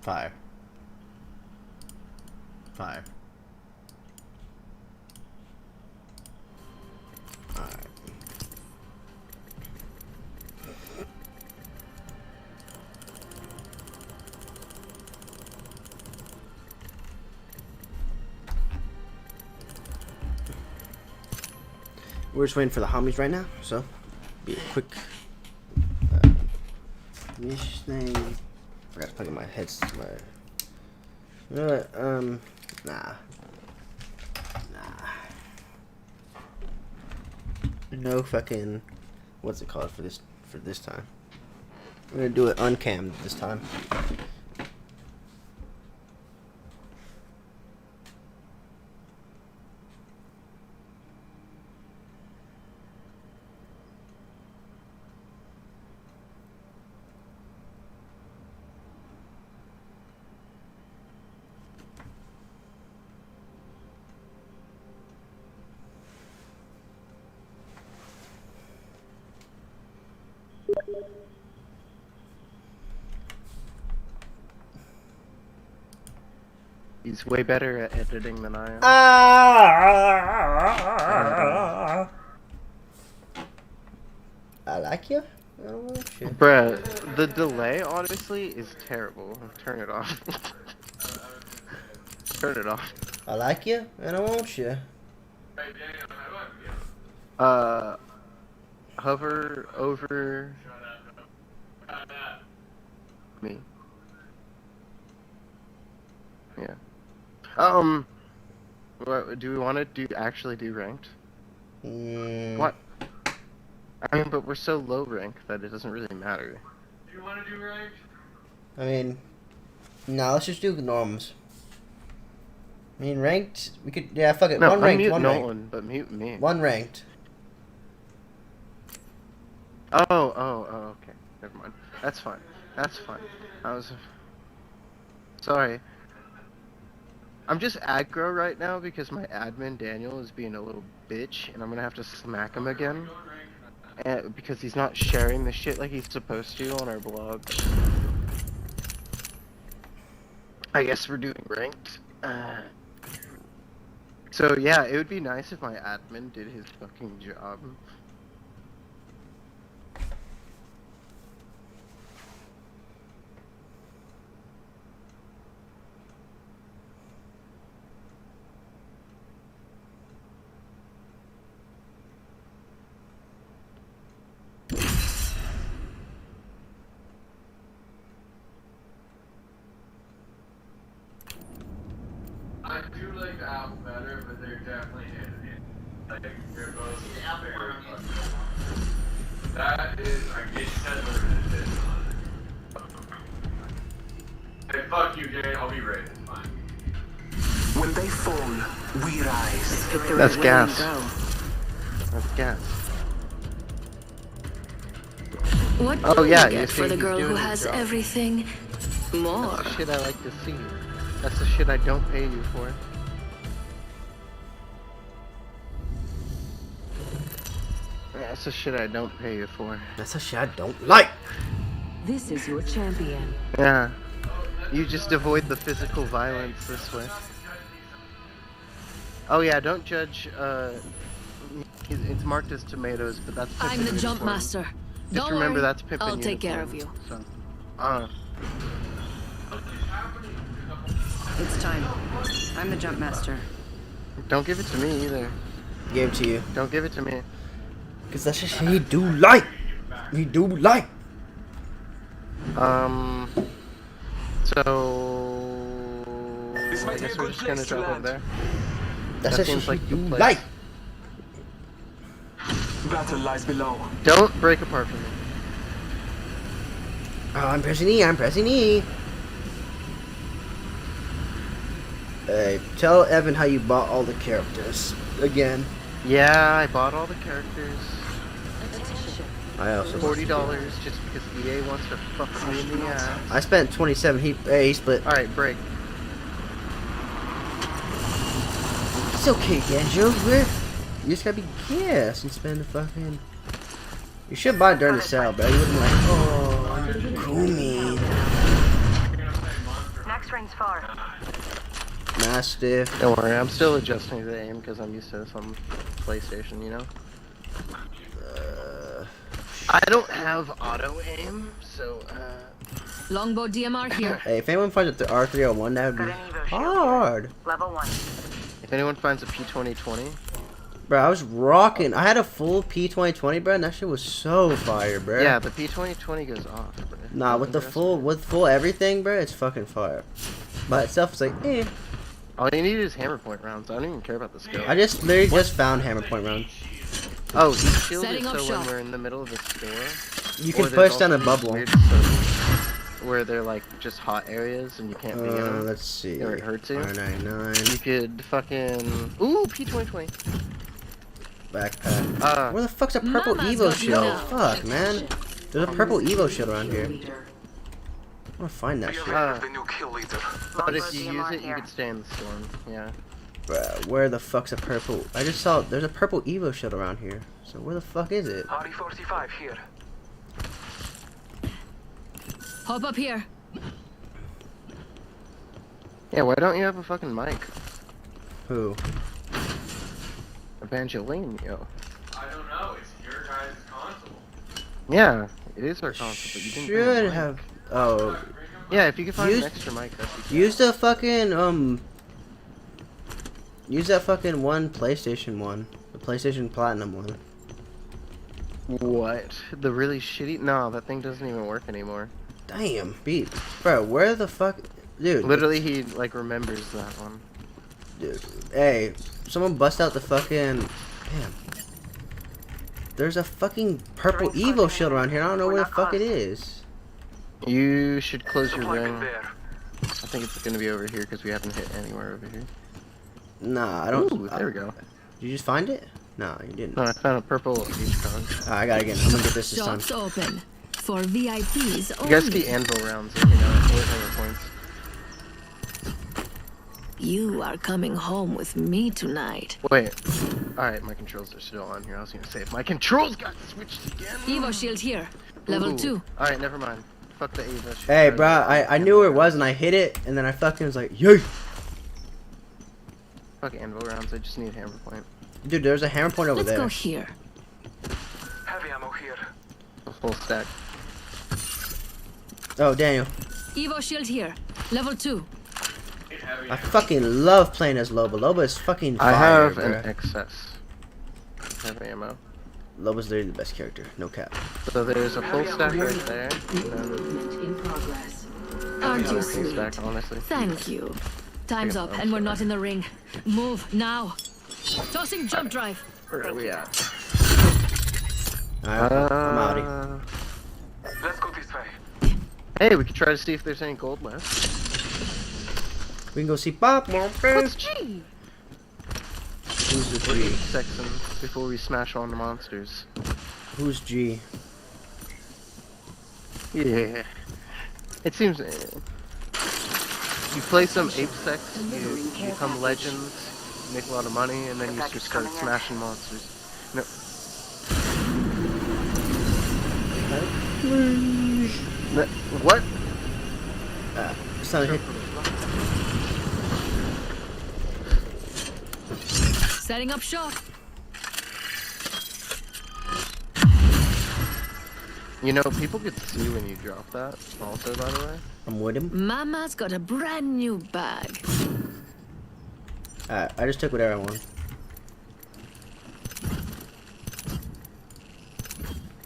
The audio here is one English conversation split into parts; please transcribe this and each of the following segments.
Fire. Fire. Alright. We're just waiting for the homies right now, so be a quick this thing. I forgot to plug in my heads. You know what? Nah. No fucking. What's it called for this time? We're gonna do it uncammed this time. He's way better at editing than I am. I like you. I don't want you. Bruh, the delay honestly is terrible. Turn it off. Turn it off. I like you. I don't want you. Hover over me. Yeah. What do we want to actually do ranked? What? I mean, but we're so low ranked that it doesn't really matter. Do you want to do ranked? I mean, no, let's just do norms. I mean, ranked, we could, yeah, fuck it. No, One ranked, unmute one Nolan, ranked. but mute me. One ranked. Oh, okay. Never mind. That's fine. That's fine. I was... Sorry. I'm just aggro right now because my admin, Daniel, is being a little bitch, and I'm gonna have to smack him again. Because he's not sharing the shit like he's supposed to on our blog. I guess we're doing ranked. So yeah, it would be nice if my admin did his fucking job. I do like the album better, but they're definitely hand in hand. Like, they're both very fucking. That is, I get 10 minutes on it. Hey, fuck you, Jay. I'll be right. It's fine. When they fall, we rise. That's gas. That's gas. What Oh, do yeah, you you get see, for the he's girl doing who his has job. everything? More. That's the shit I like to see. That's the shit I don't pay you for. That's the shit I don't pay you for. That's a shit I don't like. This is your champion. Yeah. You just avoid the physical violence this way. Oh yeah, don't judge, it's marked as tomatoes, but that's I'm the Pippin jump uniform. master. Just Don't remember worry, that's Pippin I'll take care of you. uniform, So, It's time. I'm the jump master. don't give it to me either. Gave it to you. Don't give it to me. Cause that's just shit he do like. He do like. So... I guess we're just gonna drop over there. That's That just seems shit like he the do place. like. Battle lies below. Don't break apart from me. Oh, I'm pressing E. I'm pressing E. Hey, tell Evan how you bought all the characters again. Yeah, I bought all the characters. I also $40 just because EA wants to fuck me in the ass. I spent 27. He split. Alright, break. It's okay, Genjo. You just gotta be gas and spend the fucking. You should buy it during the sale, but you wouldn't like. Oh, I'm cool, man. rings far. Mastiff. Don't worry, I'm still adjusting the aim because I'm used to this on PlayStation, you know? I don't have auto aim, so, Longbow DMR here. Hey, if anyone finds the R301, that would Got be an Evo shield hard. here. Level 1. if anyone finds a P2020, Bro, I was rocking. I had a full P2020, bro, and that shit was so fire, bro. yeah, the P2020 goes off, bro. Nah, with the full everything, bro, it's fucking fire. By itself, it's like, eh. All you need is hammer point rounds. I don't even care about the skill. I just literally just found hammer point round. Oh, he's shielded Setting up so shop. when we're in the middle of the store. You or can there's push down also a these bubble. weird circles where they're like just hot areas and you can't be in them. Let's see. Or it hurts you. You R99. could fucking... Ooh, P2020. Backpack. Where the fuck's a purple Mama's Evo got shield? no. Fuck, man. There's a purple Evo shield around here. I wanna find that Be shit. aware of the new kill leader. But if Longbow you use DMR it, you here. could stay in the storm. Yeah. Bruh, where the fuck's a purple? I just saw there's a purple Evo shield around here. So where the fuck is it? RE45 here. Hop up here. Yeah, why don't you have a fucking mic? Who? A banjoline, yo. I don't know. It's your guys' console. Yeah, it is our console, but you didn't bring a Should mic. have. Oh, Yeah, if you could find Use- an extra mic, that'd be use the fucking Use that fucking one PlayStation one, the PlayStation Platinum one. What? The really shitty? No, that thing doesn't even work anymore. Damn, beat, bro. Where the fuck, dude? Literally, he like remembers that one. Dude, hey, someone bust out the fucking. Damn. There's a fucking purple Evo shield around here. I don't know where the fuck it is. You should close your Supply bin ring. there. I think it's gonna be over here because we haven't hit anywhere over here. Nah, I don't. Ooh, there we go. Did you just find it? No, you didn't. No, I found a purple beach card. I gotta get. I'm gonna get this time. Shops open. For VIPs You guys only. see anvil rounds, you know, 800 points. You are coming home with me tonight. Wait. Alright, my controls are still on here. I was gonna say, if my controls got switched again. Evo shield here. Level 2. Alright, never mind. Fuck the Ava shit. Hey, bro, I knew where it was and I hit it and then I fucking was like, yay! Fuck anvil rounds, I just need hammer point. Dude, there's a hammer point over Let's go there. here. Heavy ammo here. A full stack. Oh, Daniel. Evo shield here. Level 2. I fucking love playing as Loba. Loba is fucking I fire, have bro. an excess. Have ammo. Loba's literally the best character. No cap. So there's a full stack right there. Aren't you Full sweet? stack, honestly. Thank you. Time's up and we're not in the ring. Move now. Tossing jump drive. Where are we at? Alright, I'm outie. Let's go this way. Hey, we could try to see if there's any gold left. We can go see Pop. What's G? Who's the We'll G? eat Sexton before we smash on the monsters. Who's G? Yeah. It seems... you play some ape sex, you become legends, you make a lot of money, and then you just start smashing monsters. No. What? Sound hit. Setting up shop. You know, people could see when you drop that, also, by the way. I'm with him. Mama's got a brand new bag. Alright, I just took whatever I want.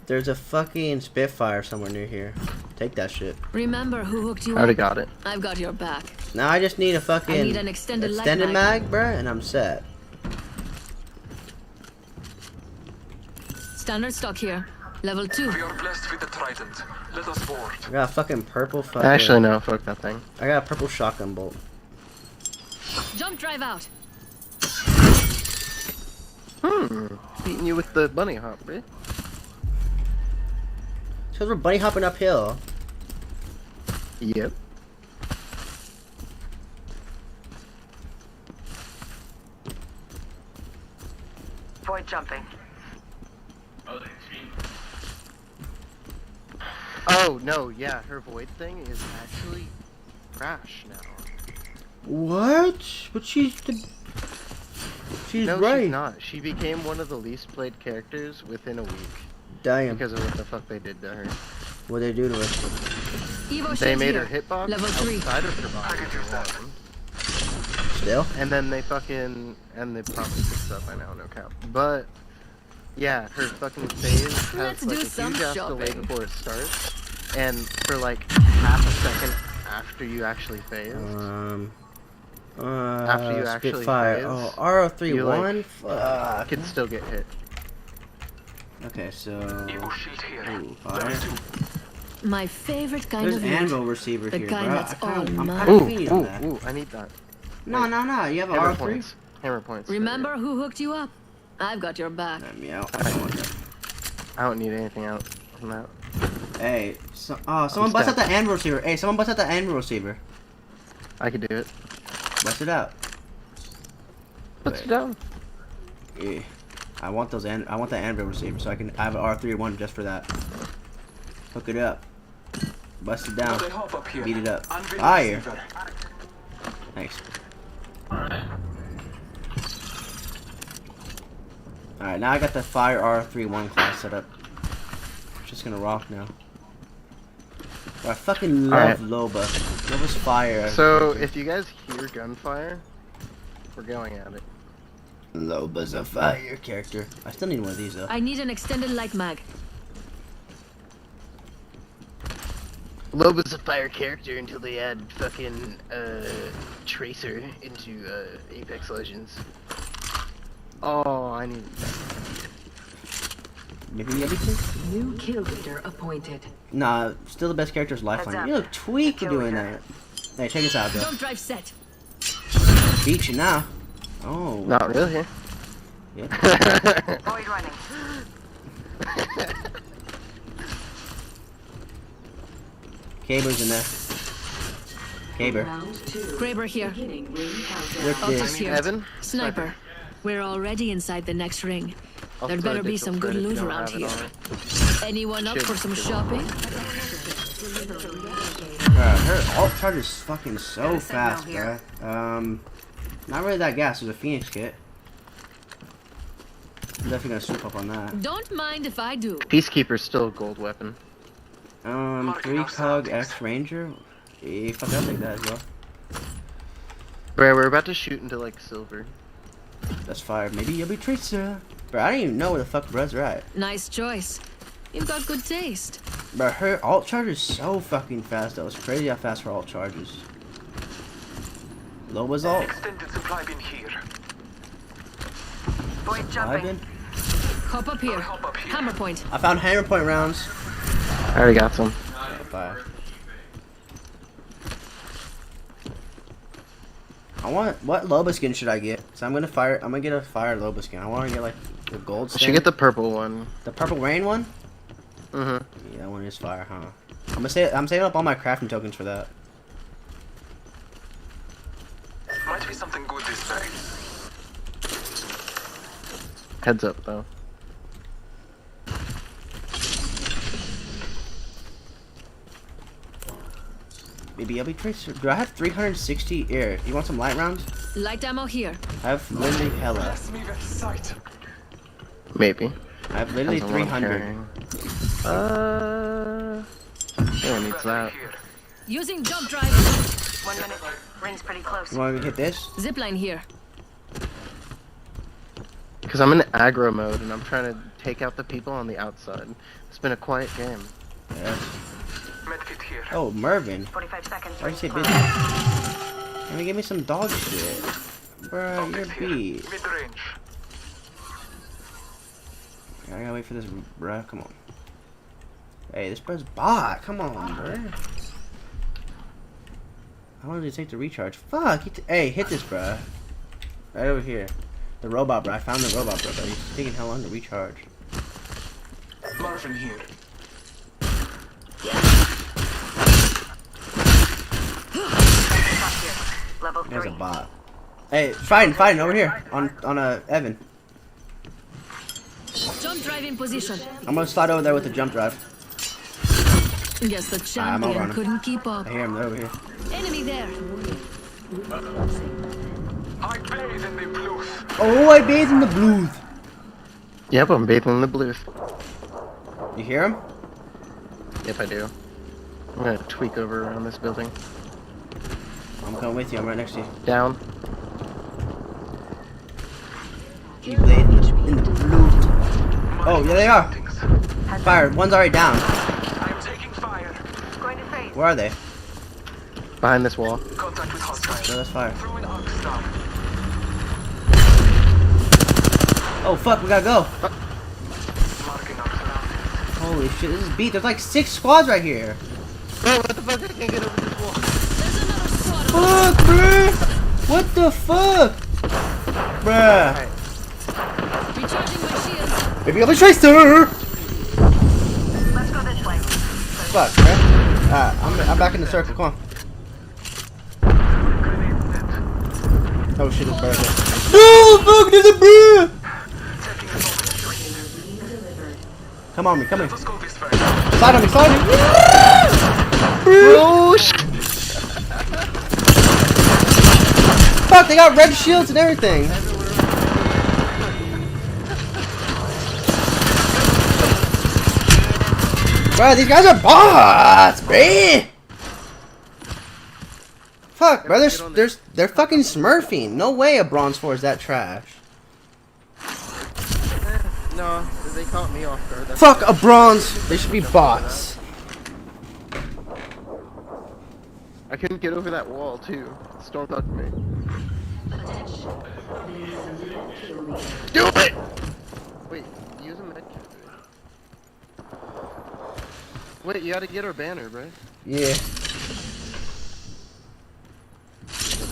There's a fucking Spitfire somewhere near here. Take that shit. Remember who hooked you I already up? got it. I've got your back. Now I just need a fucking I need an extended light mag. mag, bruh, and I'm set. Standard stock here. Level 2. We are blessed with the trident. Let us board. I got a fucking purple fucking. Actually, no, fuck that thing. I got a purple shotgun bolt. Jump drive out. Beating you with the bunny hop, bitch. Because we're bunny hopping uphill. Yep. Avoid jumping. Oh, they cheat. Oh, no, yeah, her void thing is actually Crash now. What? But she's No, right. she's not. She became one of the least played characters within a week Damn. because of what the fuck they did to her. What they do to her? Evo They shield made here. her hitbox Level 3. outside of her body. for one. Still? And then they fucking, and they probably fixed up by now, no cap. But, yeah, her fucking phase has Let's like do a some huge ass delay shopping. before it starts. And for like half a second after you actually phase, After you actually Spitfire. phase, Oh, R031? you, Fuck. can still get hit. Okay, so... Evo shield here. Ooh, fire. My favorite kind There's of an loot. anvil receiver The here, kind bro. that's all I'm mine. kinda feeding on that. Ooh, I need that. No, no, no. You have an Hammer R3? points. Hammer points. Remember who hooked you up? I've got your back. Let me out. I don't want that. I don't need anything out from that. Hey, someone bust out the anvil receiver. Hey, someone bust out the anvil receiver. I could do it. Bust it out. Let's go. Yeah. I want those. I want the anvil receiver, so I have an R31 just for that. Hook it up. Bust it down. They hop up here. Beat it up. Unveil Fire. receiver. Thanks. Alright, now I got the fire R31 class set up. Just gonna rock now. Bro, I fucking love Loba. Loba's fire. So, if you guys hear gunfire, we're going at it. Loba's a fire character. I still need one of these though. I need an extended light mag. Loba's a fire character until they add fucking Tracer into Apex Legends. Oh, I need that. Maybe everything? New kill leader appointed. Nah, still the best character is Lifeline. Heads You up. look tweak Kill doing leader. that. Hey, check this out, bro. Jump drive set. Beat you now. Oh. Not really. Yeah. Void running. Caber's in there. Caber. Round 2. Kraber here. Beginning ring countdown. Rick Optics is. here. Evan? Sniper. We're already inside the next ring. I'll There'd throw better be digital some good credit if loot you don't around have it here. on it. Anyone up Shit. for some shopping? Her alt charge is fucking so fast, bro. Not really that gas. There's a Phoenix kit. I'm definitely gonna swoop up on that. Don't mind if I do. Peacekeeper's still a gold weapon. 3 Cog X Ranger. Yeah, fuck, I'll take that as well. Bro, we're about to shoot into like silver. That's fire. Maybe you'll be Tracer. Bro, I don't even know where the fuck Bruh's at. Nice choice. You've got good taste. Bro, her alt charge is so fucking fast though. It's crazy how fast her alt charges. Loba's alt. Extended supply bin here. Void I've jumping. been. Hop up here. Hop up here. Hammer point. I found hammer point rounds. I already got some. Oh, fire. I want what Loba skin should I get? So I'm gonna get a fire Loba skin. I want to get like the gold I skin. should get the purple one. The purple rain one. Mm-hmm. Yeah, that one is fire, huh? I'm saving up all my crafting tokens for that. Might be something good this way. Heads up, though. Maybe I'll be Tracer. Do I have 360 air? You want some light rounds? Light ammo here. I have literally hella. Bless me with sight. Maybe. I have literally Depends on what I'm 300. carrying. No one needs that. Here. Using jump drive. 1 minute. Ring's pretty close. You want me to hit this? Zipline here. Because I'm in aggro mode and I'm trying to take out the people on the outside. It's been a quiet game. Yeah. Medkit here. Oh, Mervin. 45 seconds. Why'd you say Ring's busy? close. Can you give me some dog shit? Bruh, you're Optics here. beat. Mid-range. I gotta wait for this, bruh. Come on. Hey, this bruh's bot. Come on, bruh. How long did it take to recharge? Fuck. Hey, hit this, bruh. Right over here. The robot, bruh. I found the robot, bruh. But he's taking how long to recharge? Marvin here. Level There's 3. a bot. Hey, fighting over here on Evan. Jump drive in position. I'm gonna slide over there with the jump drive. Guess the I'm champion running. couldn't keep up. I hear him. They're over here. Enemy there. I bathe in the blues. Oh, I bathe in the blues. Yep, I'm bathing in the blues. You hear him? Yep, I do. I'm gonna tweak over around this building. I'm coming with you. I'm right next to you. Down. You bathe in the blues. Oh, yeah, they are. Fire. One's already down. I'm taking fire. Going to phase. Where are they? Behind this wall. Contact with hostile. No, that's fire. Throwing arc star. Oh, fuck. We gotta go. Marking our surroundings. Holy shit. This is beat. There's like 6 squads right here. Oh, what the fuck? I can't get over this wall. There's another squad. Fuck, bruh. What the fuck? Bruh. Alright. Recharging my shields. Maybe I'm a tracer. Let's go this way. Fuck, bruh. I'm back in the circle. Come on. Oh shit, it's better. No, fuck, there's a bruh. Come on me, come here. Let's go this way. Slide on me, slide on me. Oh, shit. Fuck, they got red shields and everything. Bro, these guys are bots, bruh. Fuck, bro, they're fucking smurfing. No way a bronze 4 is that trash. No, they caught me off guard. That's Fuck a bronze. They should be bots. I couldn't get over that wall too. Storm touched me. Do it! Wait, use a medkit. Wait, you gotta get our banner, bro. Yeah.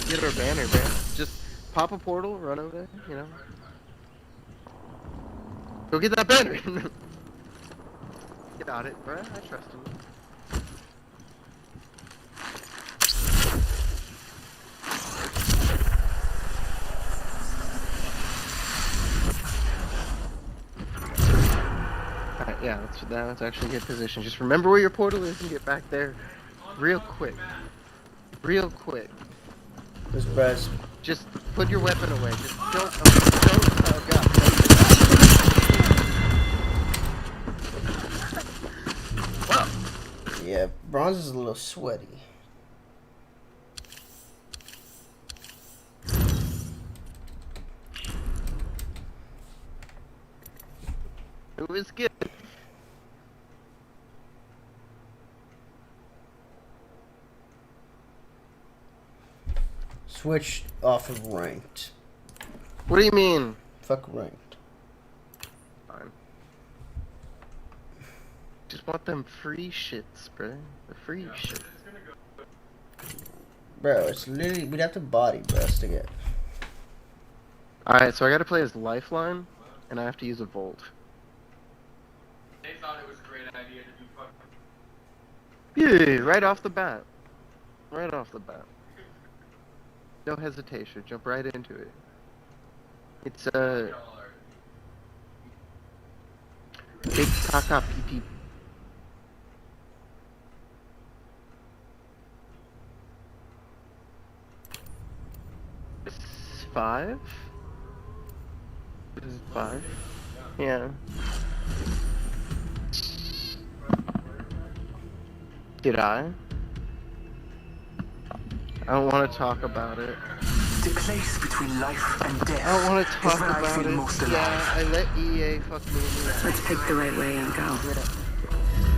Get our banner, bro. Just pop a portal, run over there, you know. Go get that banner! Got it, bro. I trust him. Alright, yeah, that's actually a good position. Just remember where your portal is and get back there real quick. Real quick. This bruh's. Just put your weapon away. Just don't, oh god. Wow. Yeah, bronze is a little sweaty. It was good. Switch off of ranked. What do you mean? Fuck ranked. Fine. Just want them free shits, bro. The free shit. Bro, it's literally, we'd have to body bust to get. Alright, so I gotta play as Lifeline, and I have to use a Volt. They thought it was a great idea to do fucking. Yeah, right off the bat. Right off the bat. No hesitation, jump right into it. It's big caca pee pee. It's 5? This is 5? Yeah. Did I? I don't want to talk about it. The place between life and death. I don't want to talk is where I about feel it. most alive. Yeah, I let EA fuck me. Let's pick the right way and go.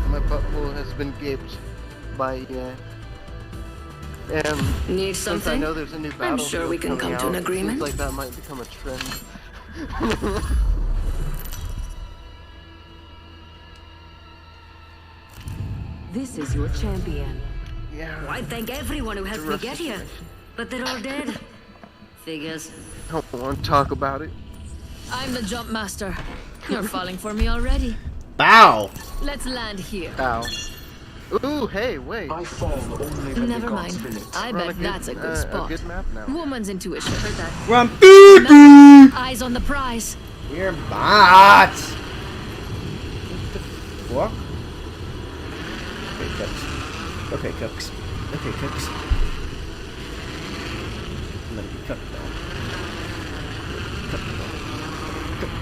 My butthole has been gaped by EA. And Need since I something? know there's a new battle, I'm sure we can come to an agreement. Seems like that might become a trend. This is your champion. Yeah. I thank everyone who helped me rough get here, situation. but they're all dead. Figures. I don't want to talk about it. I'm the jump master. You're falling for me already. Bow! Let's land here. Ow. Ooh, hey, wait. I fall only when Never the mind. gods will it. I We're on bet that's a good spot. A good map now. Woman's intuition. Heard that. Run, Eyes on the prize. We're bots! What the fuck? Wait, Cooks. Okay, Cooks. Okay, Cooks. I'm gonna be cooked though. Cooked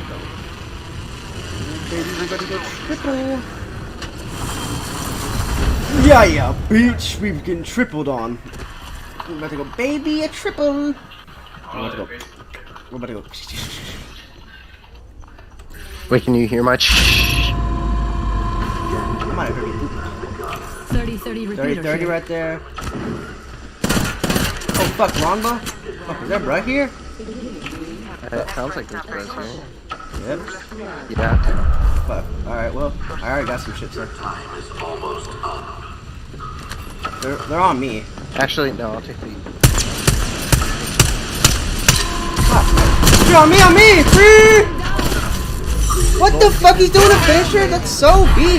though. Baby, we're gonna go triple. Yeah, bitch. We've getting tripled on. We're about to go, baby, a triple. We're about to go. We're about to go. Wait, can you hear my? I might have heard you. 30-30 repeater. 30-30 here. right there. Oh fuck, longbow? Fuck, is that right here? It sounds like there's bros here. Yep. Yeah. Fuck. Alright, well, I already got some shit, sir. They're on me. Actually, no, I'll take the. You're on me! Free! What the fuck? He's doing a finisher? That's so B.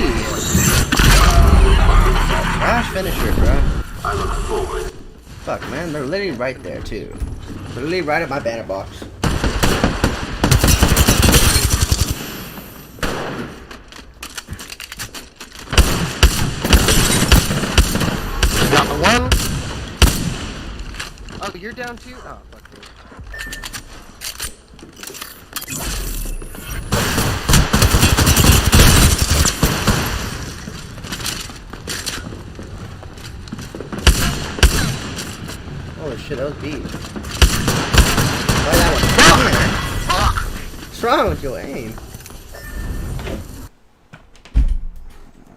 Trash finisher, bro. Fuck, man. They're literally right there, too. They're literally right at my banner box. Got one. Oh, you're down too? Oh, fuck you. Holy shit, that was B. Why that one? What's wrong with your aim?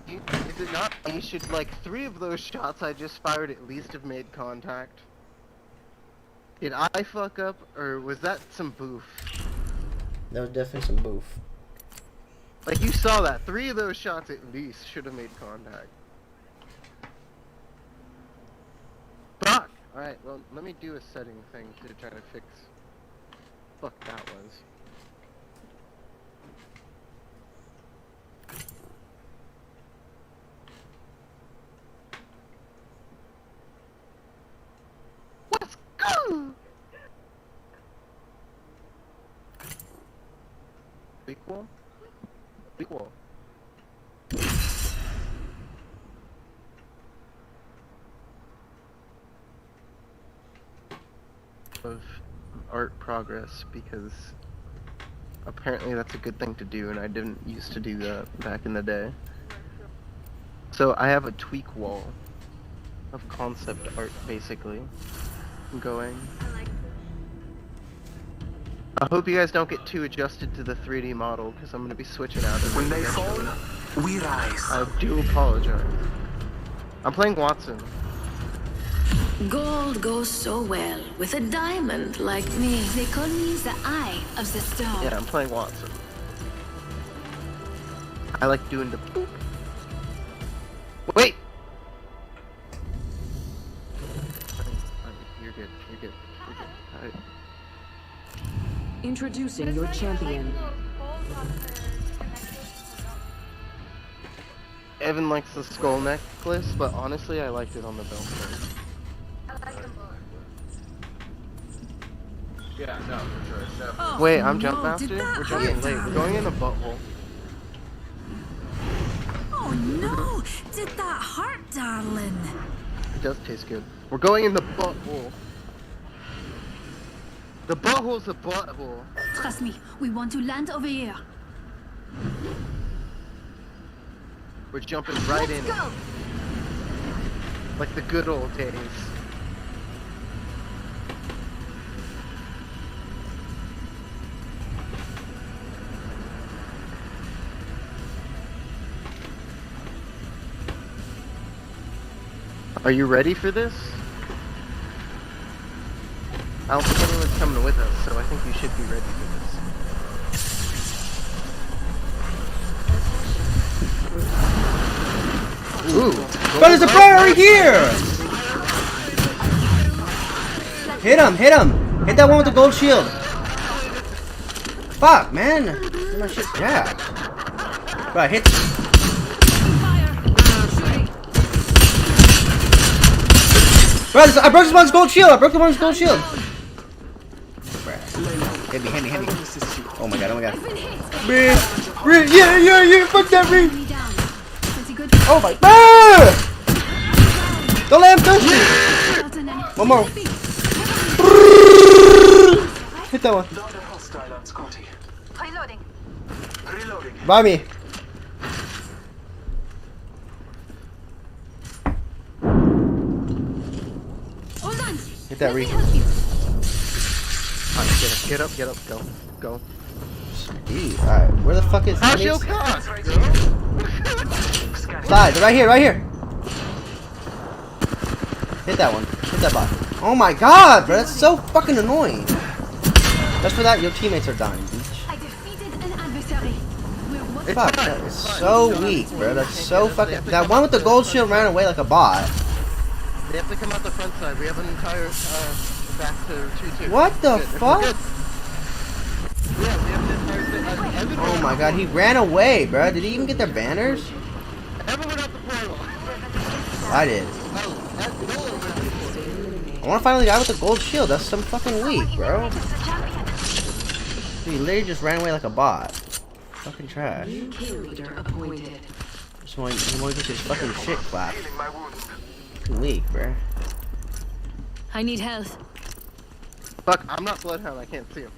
Is it not? You should, like, 3 of those shots I just fired at least have made contact. Did I fuck up, or was that some boof? That was definitely some boof. Like, you saw that. 3 of those shots at least should have made contact. Fuck! Alright, well, let me do a setting thing to try to fix... Fuck that was. Let's go! Equal? Equal. Of art progress, because apparently that's a good thing to do, and I didn't used to do that back in the day. So I have a tweak wall of concept art, basically, going. I hope you guys don't get too adjusted to the 3D model, because I'm going to be switching out of it. When they eventually. fall, we rise. I do apologize. I'm playing Watson. Gold goes so well with a diamond like me. They call me the eye of the storm. Yeah, I'm playing Watson. I like doing the boop. Wait! You're good, you're good, you're good. Alright. Introducing your champion. Evan likes the skull necklace, but honestly I liked it on the belt first. Yeah, no, for sure. It's definitely. Wait, I'm jump no, master? did that We're jumping hurt? late. We're going in the butthole. Oh no! Did that hurt, darling? It does taste good. We're going in the butthole. The butthole's the butthole. Trust me, we want to land over here. We're jumping right in it. Go! Like the good old days. Are you ready for this? I don't think anyone's coming with us, so I think you should be ready for this. Ooh! But there's a player right here! Hit him! Hit him! Hit that one with the gold shield! Fuck, man! My shit's jacked. Right, hit. Bro, I broke this one's gold shield! I broke the one's gold shield! Hit me, hit me, hit me. Oh my god, oh my god. Yeah, fuck that ring! Me down. Pretty good. Oh my. Ah! Don't let him touch me. One more. Hit that one. Not a hostile on Scotty. Reloading. Reloading. By me. Hold on. Hit that Let me re. help you. Alright, get up, go. Speed. Alright, where the fuck is How's your enemies? car? Scanning. Side, they're right here, right here. Hit that one. Hit that bot. Oh my god, bro, that's so fucking annoying. Just for that, your teammates are dying, bitch. I defeated an adversary. We're what? Fuck, that is so weak, bro. That's so fucking. That one with the gold shield ran away like a bot. They have to come out the front side. We have an entire back to 2-2. What the Good. fuck? Good. Yeah, we have an entire Evan Oh my god, he ran away, bro. Did he even get their banners? Evan went out the portal. I did. Oh, that's Nolan went out the portal. I want to find the guy with the gold shield. That's some fucking weak, bro. This is the champion. Dude, he literally just ran away like a bot. Fucking trash. Kill leader appointed. Just want to get his fucking shit clapped. Healing my wounds. Fucking weak, bro. I need health. Fuck, I'm not Bloodhound. I can't see him.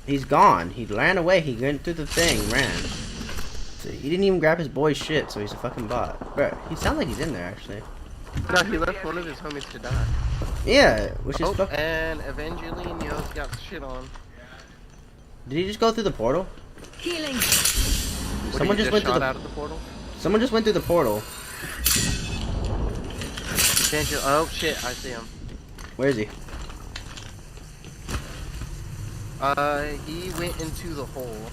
He's gone. He ran away. He went through the thing, ran. So he didn't even grab his boy's shit, so he's a fucking bot. Bro, he sounds like he's in there, actually. No, he left one of his homies to die. Yeah, which is Oh, fucking... and Evangelino's got shit on. Did he just go through the portal? Healing. Someone just went through shot the... out of the portal. Someone just went through the portal. Oh shit, I see him. Where is he? He went into the hole.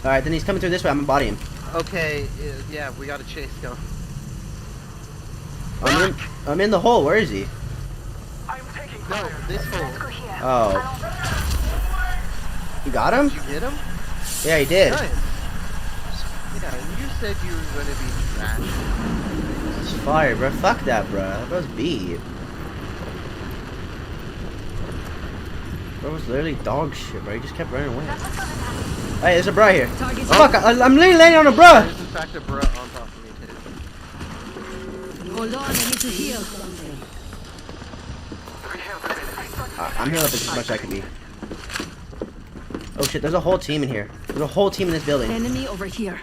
Alright, then he's coming through this way. I'm gonna body him. Okay, yeah, we got a chase going. I'm in the hole. Where is he? I'm taking No, fire. this Let's hole. go here. Oh. You got him? Did you get him? Yeah, he did. Nice. Yeah, you said you were gonna be trash. It's fire, bro. Fuck that, bro. That bro's beat. Bro was literally dog shit, bro. He just kept running away. Hey, there's a bro here. Target. Fuck, I'm literally landing on a bro. There's in fact a bro on top of me too. Hold on, I need to heal. We have the benefit. I'm healing up as much as I can be. Oh shit, there's a whole team in here. There's a whole team in this building. Enemy over here.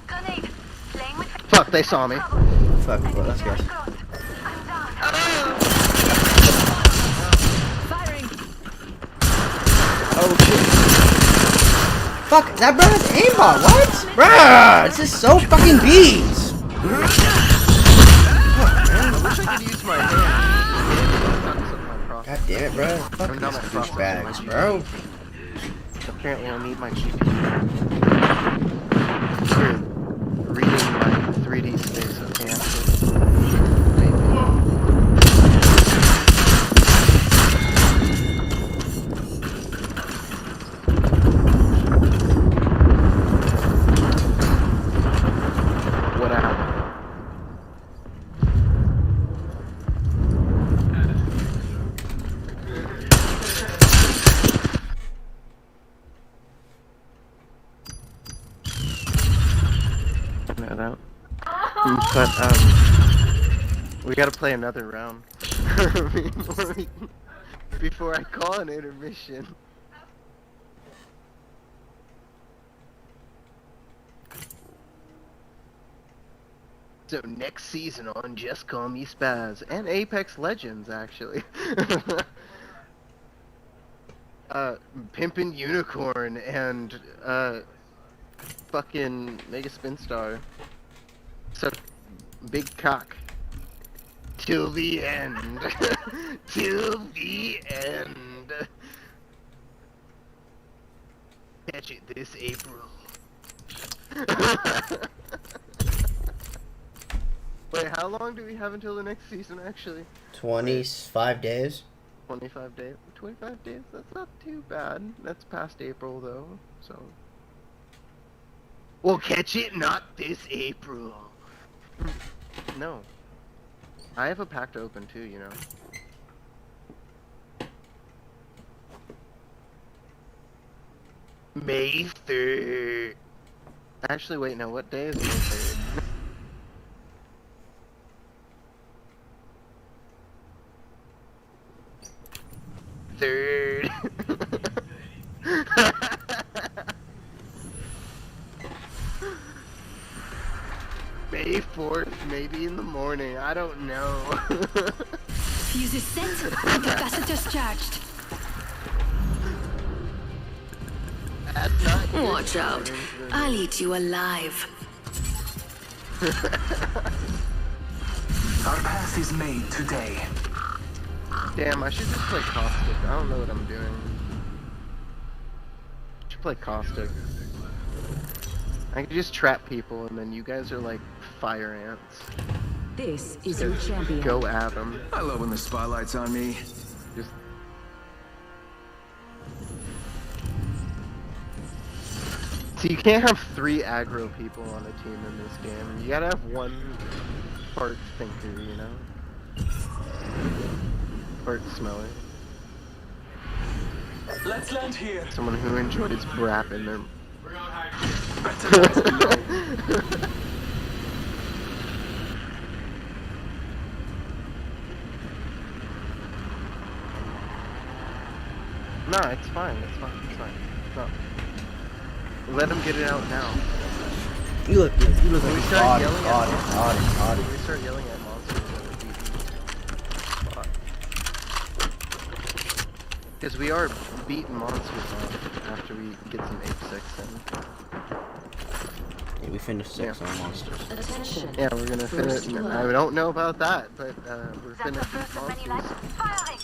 Grenade. Playing with Fuck, they saw me. Fuck, bro. Let's go. I'm down. Firing. Oh shit. Fuck, that bro has aimbot. What? Bruh, this is so fucking beats. I wish I could use my hand. God damn it, bro. Fuck Or not my these cross, douchebags, my bro. Apparently I need my GPU. For reading my 3D space of answers. What happened? No, that. But we gotta play another round before I call an intermission. So next season on Just Call Me Spaz and Apex Legends, actually. Pimpin' Unicorn and fucking Mega Spin Star. So big cock. Till the end. Till the end. Catch it this April. Wait, how long do we have until the next season, actually? 25 days. 25 days? 25 days? That's not too bad. That's past April, though, so... We'll catch it not this April. No. I have a pack to open, too, you know. May 3rd. Actually, wait, no, what day is May 3rd? third. May 4th, maybe in the morning. I don't know. Fuse is set and capacitors charged. That's not good. Watch out. I'll eat you alive. Our path is made today. Damn, I should just play Caustic. I don't know what I'm doing. I should play Caustic. I could just trap people and then you guys are like fire ants. This is your champion. Go at them. I love when the spotlight's on me. Just... So you can't have 3 aggro people on a team in this game. You gotta have one fart thinker, you know? Fart smeller. Let's land here. Someone who enjoys brap in their... No, it's fine, it's fine, it's fine. No. Let him get it out now. You look like When we a start body, yelling body, at body, body. When we start yelling at monsters, that would be because we are beating monsters off after we get some Ape 6 in. Yeah, we finished 6 on monsters. Attention. Yeah, we're gonna finish. I don't know about that, but we're That's the finna first of many beat lives. monsters. Firing.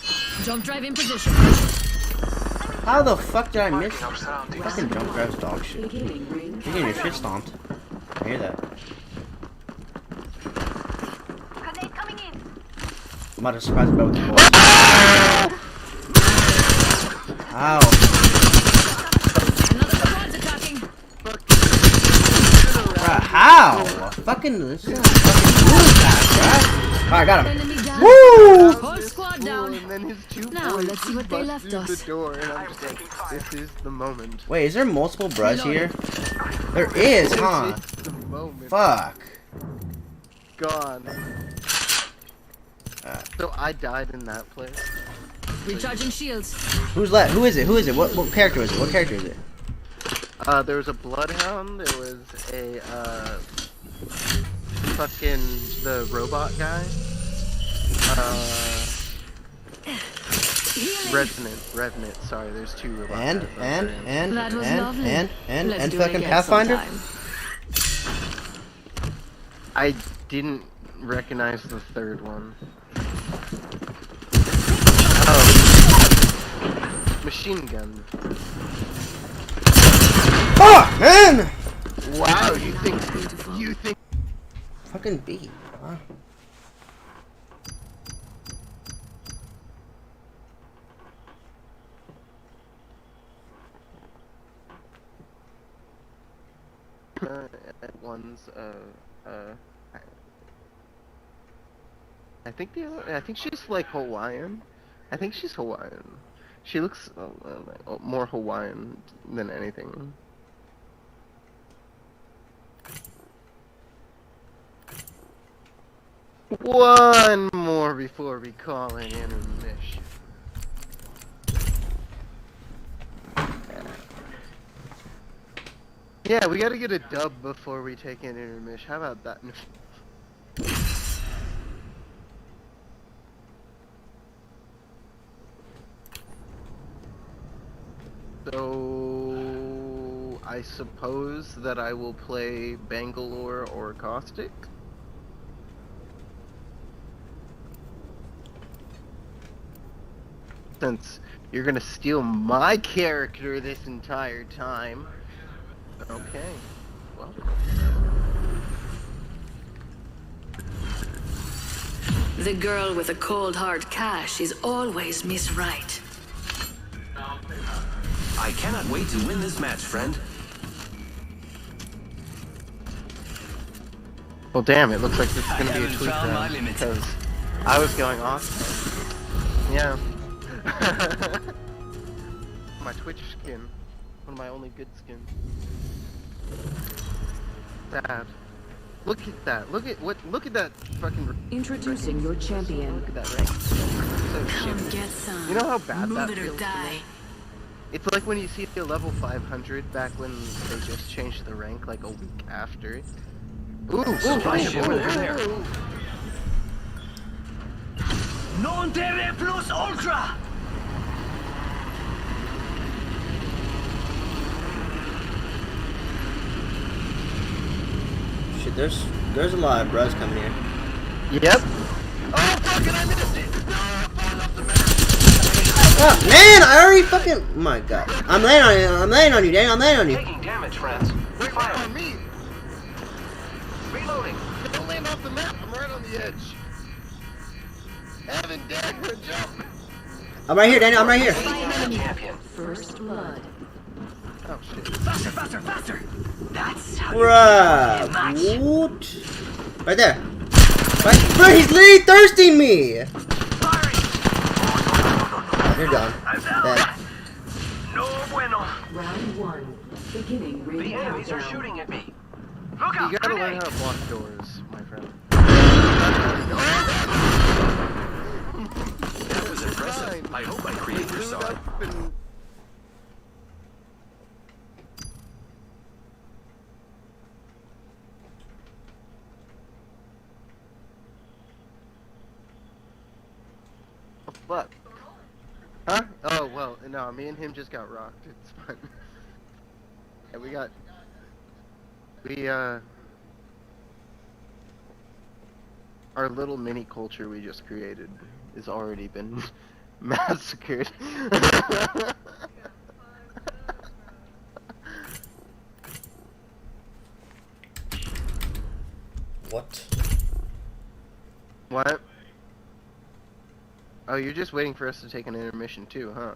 Jump drive in position. How the fuck did I miss? Our surroundings. Fucking jump drives dog shit. Beginning ring. You're getting your shit stomped. I hear that. Grenade coming in. I'm about to surprise about with the bullets. Ow. Another squad's attacking. How? Fucking this is a fucking cool attack, bruh. Alright, got him. Enemy down. Woo! Whole squad down. And then his 2 Now, boys let's see what they bust left through us. the door, and I'm just like, this is the moment. Wait, is there multiple bros here? There is, huh? This is the moment. Fuck. Gone. So I died in that place. Recharging shields. Who's left? Who is it? Who is it? What character is it? What character is it? There was a bloodhound. There was a fucking the robot guy. Revenant. Sorry, there's 2 robots. And That was lovely. Let's and do it fucking again Pathfinder? sometime. I didn't recognize the 3rd one. Oh, machine gun. Fuck, man! Wow, you think? Fucking B. Huh? One's I think she's like Hawaiian. I think she's Hawaiian. She looks more Hawaiian than anything. One more before we call an intermission. Yeah, we gotta get a dub before we take an intermission. How about that? So, I suppose that I will play Bangalore or Caustic. Since you're gonna steal my character this entire time. Okay. Well. The girl with the cold hard cash is always Miss Right. I cannot wait to win this match, friend. Well, damn, it looks like this is gonna be a haven't tweet found my round, limit. because I was going off. Yeah. My Twitch skin. One of my only good skins. Sad. Look at that. Look at that fucking. Introducing your champion. Look at that rank. So Come shitty. get some. You know how bad that Move it or feels to die. me? It's like when you see a level 500 back when they just changed the rank like a week after. Ooh, Supply ship over there. Non terre plus ultra! Shit, there's a lot of bros coming here. Yep. Oh, fucking, I missed it! No, I'm falling off the map! Oh, man, I already fucking... Oh my god. I'm laying on you, Daniel. I'm laying on you. Taking damage, friends. Wait, Fire. on me! Reloading. Don't land off the map, I'm right on the edge. Evan, dagger, jump! I'm right here, Daniel. I'm right here. Champion. First blood. Oh, shit. Faster, faster, faster! That's how Bruh. What? Right there. Right. Bro, he's literally thirsting me. You're done. Dead. No bueno. Round one. Beginning ring The enemies are countdown. shooting at me. Look out! You gotta learn grenade. how to block doors, my friend. That was impressive. I hope my creator Glued saw it. up and... What? Huh? Oh, well, no, me and him just got rocked. It's fine. And our little mini culture we just created has already been massacred. What? What? Oh, you're just waiting for us to take an intermission too, huh?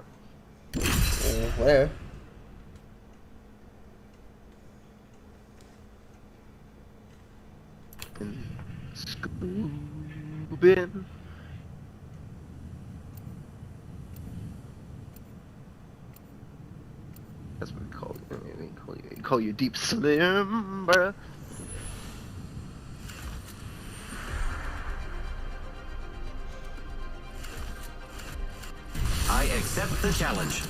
Where? Scoobin. That's what we call you. We call you Deep Slim, bruh. I accept the challenge.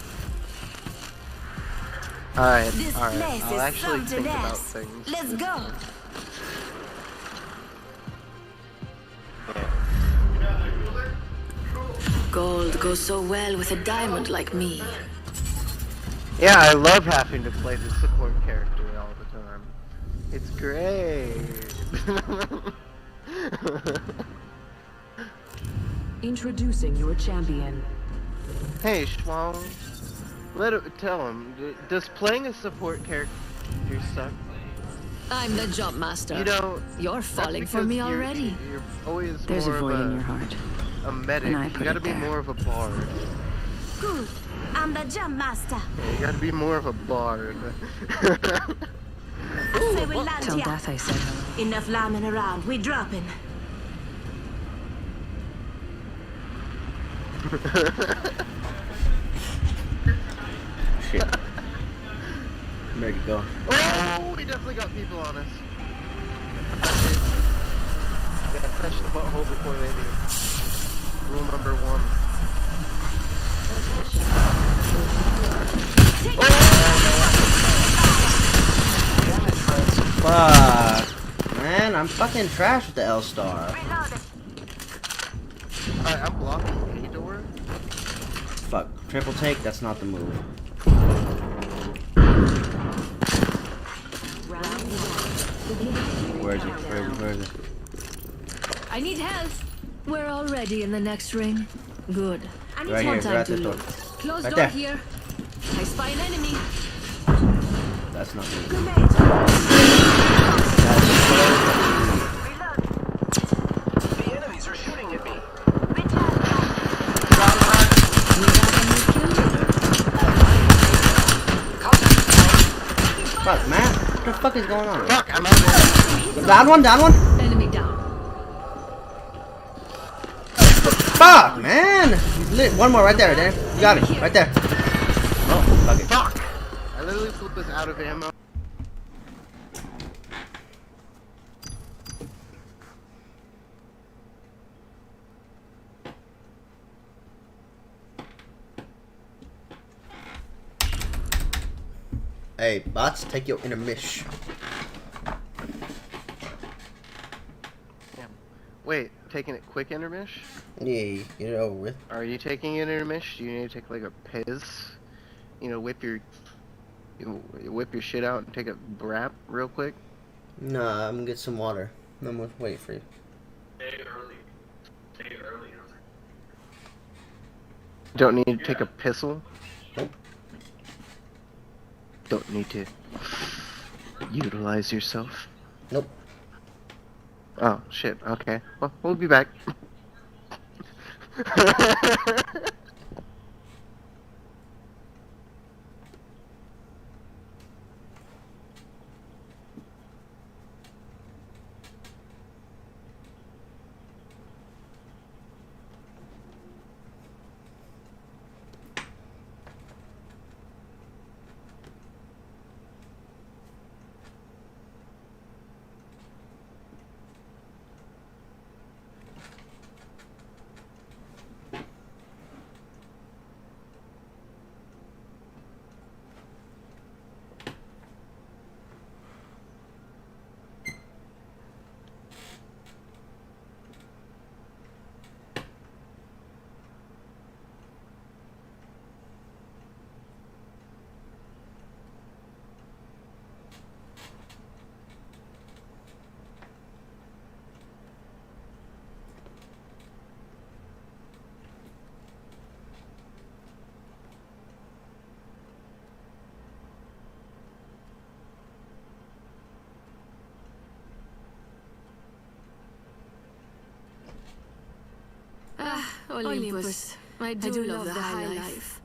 Alright, This alright. place I'll is actually something think about else. things. Let's this go. time. Gold goes so well with a diamond like me. Yeah, I love having to play the support character all the time. It's great. Introducing your champion. Hey, Schwang. Tell him. Does playing a support character suck? I'm the jump master. You know, You're that's falling for because me you're- already. You're always There's more a void of in your heart. a medic. and I You put gotta it be there. more of a bard. Good. I'm the jump master. Yeah, you gotta be more of a bard. I say we land Tell here. Death I said hello. Enough lambing around. We dropping. Shit. I'm ready to go. Oh, we definitely got people on us. Gotta touch the butthole before they do. Rule number one. Fuck. Man, I'm fucking trash with the L-Star. Reloaded. Alright, I'm blocking a door. Fuck. Triple take, that's not the move. Round one. Beginning ring Where is he? countdown. Where is he? Where is he? I need help. We're already in the next ring. Good. I need Right more here, time right to at this door. look. Closed Right door there. here. I spy an enemy. That's not me. Grenade. Reload. The enemies are shooting at me. Fuck, man. What the fuck is going on? Fuck, I'm out there. Down one, down one. Enemy down. Fuck, man. He's lit. One more right there, Dan. You got me. Right there. Oh, fuck it. Fuck! I literally was out of ammo. Hey, bots, take your intermission. Damn. Wait, taking it quick intermish? Yeah, get it over with. Are you taking an intermish? Do you need to take like a piss? You know, whip your shit out and take a brap real quick? Nah, I'm gonna get some water. I'm gonna wait for you. Stay early. Stay early. Don't need to take a pissel? Nope. Don't need to utilize yourself? Nope. Oh, shit, okay. Well, we'll be back. Olympus. I do love the high life.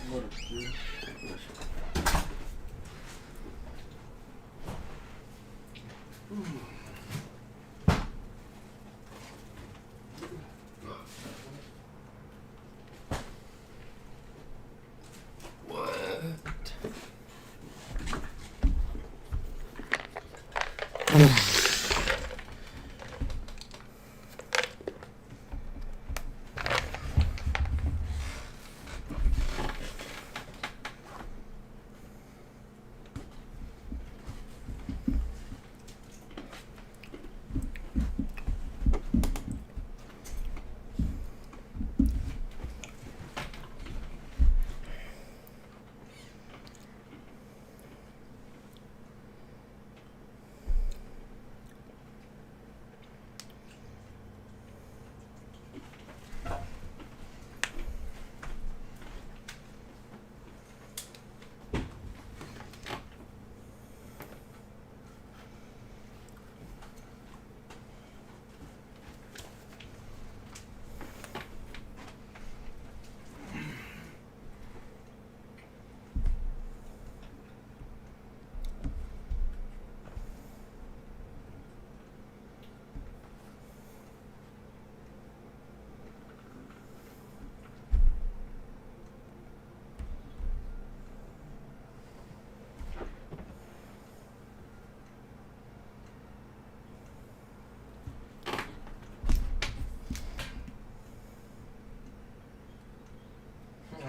What,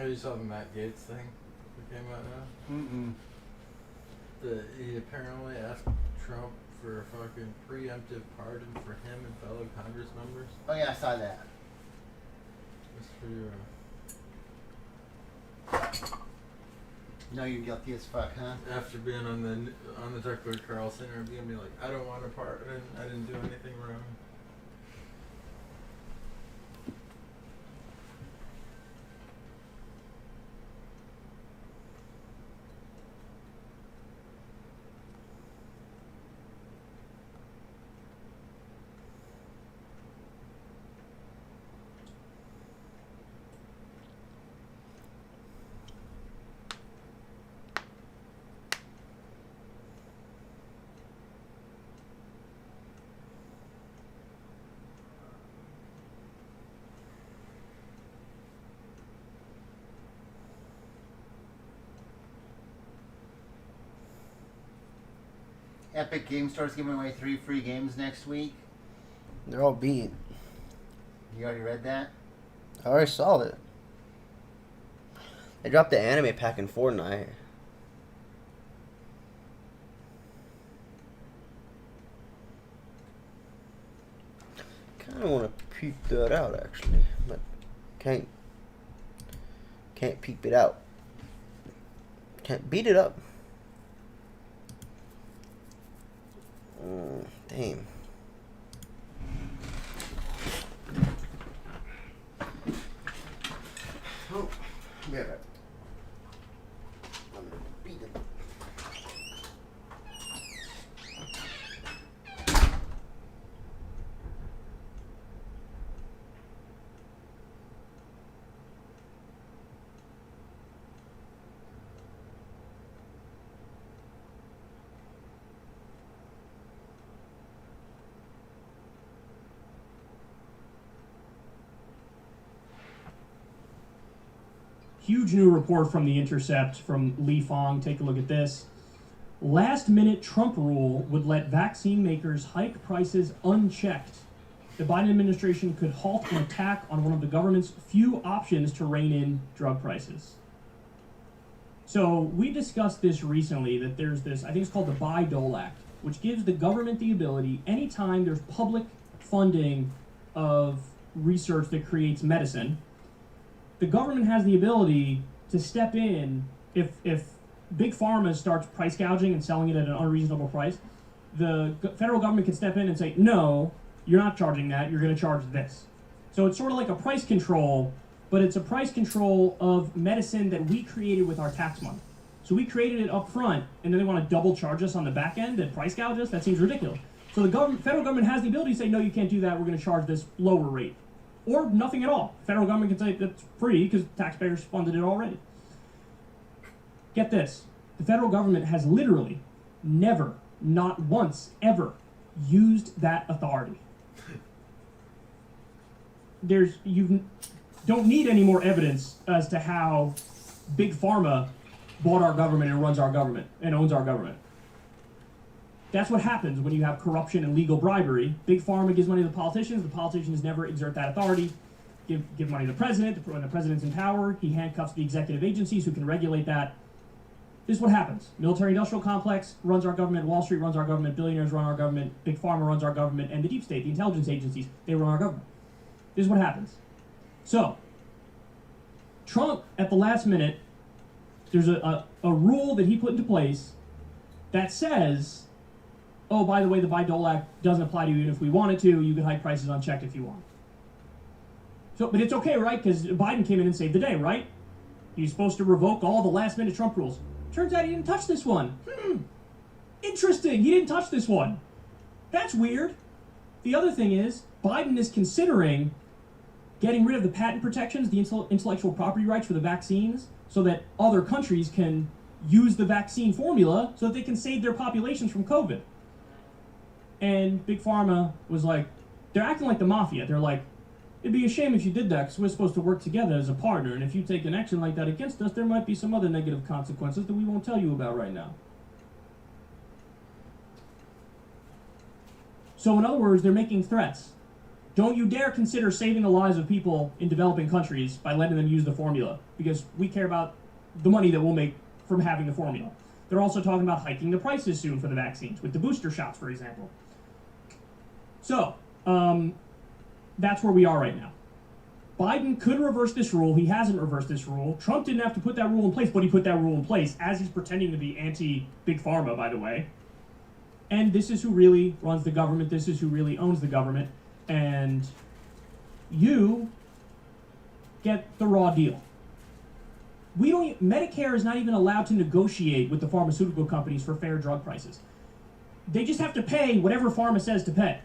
Oh, you saw the Matt Gaetz thing that came out now? Mm-mm. He apparently asked Trump for a fucking preemptive pardon for him and fellow Congress members. Oh yeah, I saw that. Just for your... No, you're guilty as fuck, huh? After being on the Tucker Carlson interview and be like, I don't want a pardon, I didn't do anything wrong. Epic Game Store's giving away 3 free games next week. They're all beat. You already read that? I already saw it. They dropped the anime pack in Fortnite. Kind of want to peep that out actually, but can't peep it out. Can't beat it up. Damn. Oh, yeah, right. I'm gonna beat it. Huge new report from The Intercept from Li Fong. Take a look at this. Last-minute Trump rule would let vaccine makers hike prices unchecked. The Biden administration could halt an attack on one of the government's few options to rein in drug prices. So we discussed this recently, that there's this, I think it's called the Bayh-Dole Act, which gives the government the ability, anytime there's public funding of research that creates medicine, the government has the ability to step in if Big Pharma starts price gouging and selling it at an unreasonable price. The federal government can step in and say, no, you're not charging that, you're going to charge this. So it's sort of like a price control, but it's a price control of medicine that we created with our tax money. So we created it up front, and then they want to double charge us on the back end and price gouge us? That seems ridiculous. So the federal government has the ability to say, no, you can't do that, we're going to charge this lower rate. Or nothing at all. Federal government can say that's free because taxpayers funded it already. get this, the federal government has literally never, not once, ever used that authority. You don't need any more evidence as to how Big Pharma bought our government and runs our government and owns our government. That's what happens when you have corruption and legal bribery. Big Pharma gives money to the politicians never exert that authority. Give money to the president. When the president's in power, he handcuffs the executive agencies who can regulate that. This is what happens. Military-industrial complex runs our government, Wall Street runs our government, billionaires run our government, Big Pharma runs our government, and the deep state, the intelligence agencies, they run our government. This is what happens. So, Trump, at the last minute, there's a rule that he put into place that says, oh, by the way, the Buy-Dole Act doesn't apply to you, and if we wanted to, you could hike prices unchecked if you want. So, but it's okay, right? Because Biden came in and saved the day, right? He's supposed to revoke all the last-minute Trump rules. Turns out he didn't touch this one. Interesting, he didn't touch this one. That's weird. The other thing is, Biden is considering getting rid of the patent protections, the intellectual property rights for the vaccines, so that other countries can use the vaccine formula so that they can save their populations from COVID. And Big Pharma was like, they're acting like the mafia. They're like, it'd be a shame if you did that because we're supposed to work together as a partner, and if you take an action like that against us, there might be some other negative consequences that we won't tell you about right now. So in other words, they're making threats. Don't you dare consider saving the lives of people in developing countries by letting them use the formula, because we care about the money that we'll make from having the formula. They're also talking about hiking the prices soon for the vaccines, with the booster shots, for example. So, that's where we are right now. Biden could reverse this rule. He hasn't reversed this rule. Trump didn't have to put that rule in place, but he put that rule in place as he's pretending to be anti-Big Pharma, by the way. And this is who really runs the government. This is who really owns the government. And you get the raw deal. Medicare is not even allowed to negotiate with the pharmaceutical companies for fair drug prices. They just have to pay whatever pharma says to pay.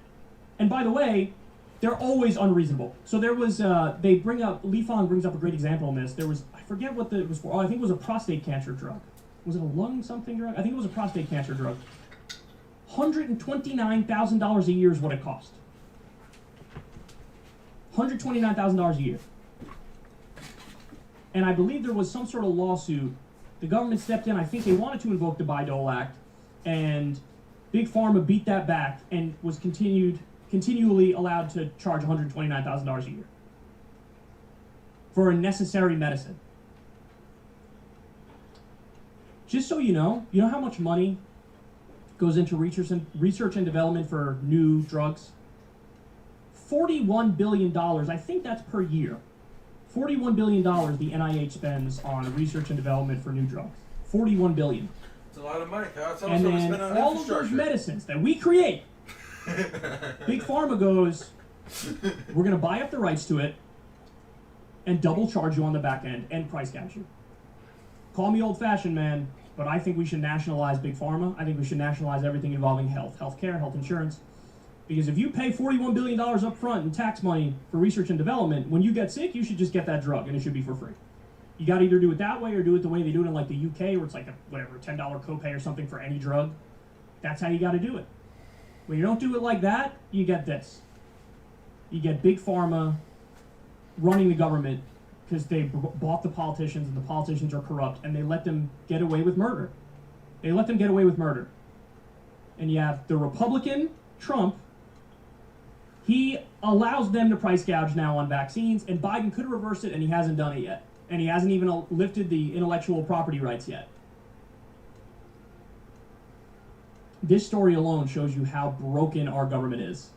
And by the way, they're always unreasonable. So there was, Li Fong brings up a great example on this. There was, I forget what it was for. Oh, I think it was a prostate cancer drug. Was it a lung something drug? I think it was a prostate cancer drug. $129,000 a year is what it cost. $129,000 a year. And I believe there was some sort of lawsuit. The government stepped in. I think they wanted to invoke the Buy-Dole Act, and Big Pharma beat that back and was continually allowed to charge $129,000 a year for a necessary medicine. Just so you know how much money goes into research and development for new drugs? $41 billion, I think that's per year. $41 billion the NIH spends on research and development for new drugs. $41 billion. It's a lot of money. That's And then all of those medicines that we create, Big Pharma goes, we're going to buy up the rights to it and double charge you on the back end and price gouge you. Call me old-fashioned, man, but I think we should nationalize Big Pharma. I think we should nationalize everything involving healthcare, health insurance. Because if you pay $41 billion up front in tax money for research and development, when you get sick, you should just get that drug, and it should be for free. You got to either do it that way or do it the way they do it in like the UK, where it's like a $10 copay or something for any drug. That's how you got to do it. When you don't do it like that, you get this. You get Big Pharma running the government because they bought the politicians, and the politicians are corrupt, and they let them get away with murder. They let them get away with murder. And you have the Republican, Trump. He allows them to price gouge now on vaccines, and Biden could reverse it, and he hasn't done it yet. And he hasn't even lifted the intellectual property rights yet. This story alone shows you how broken our government is.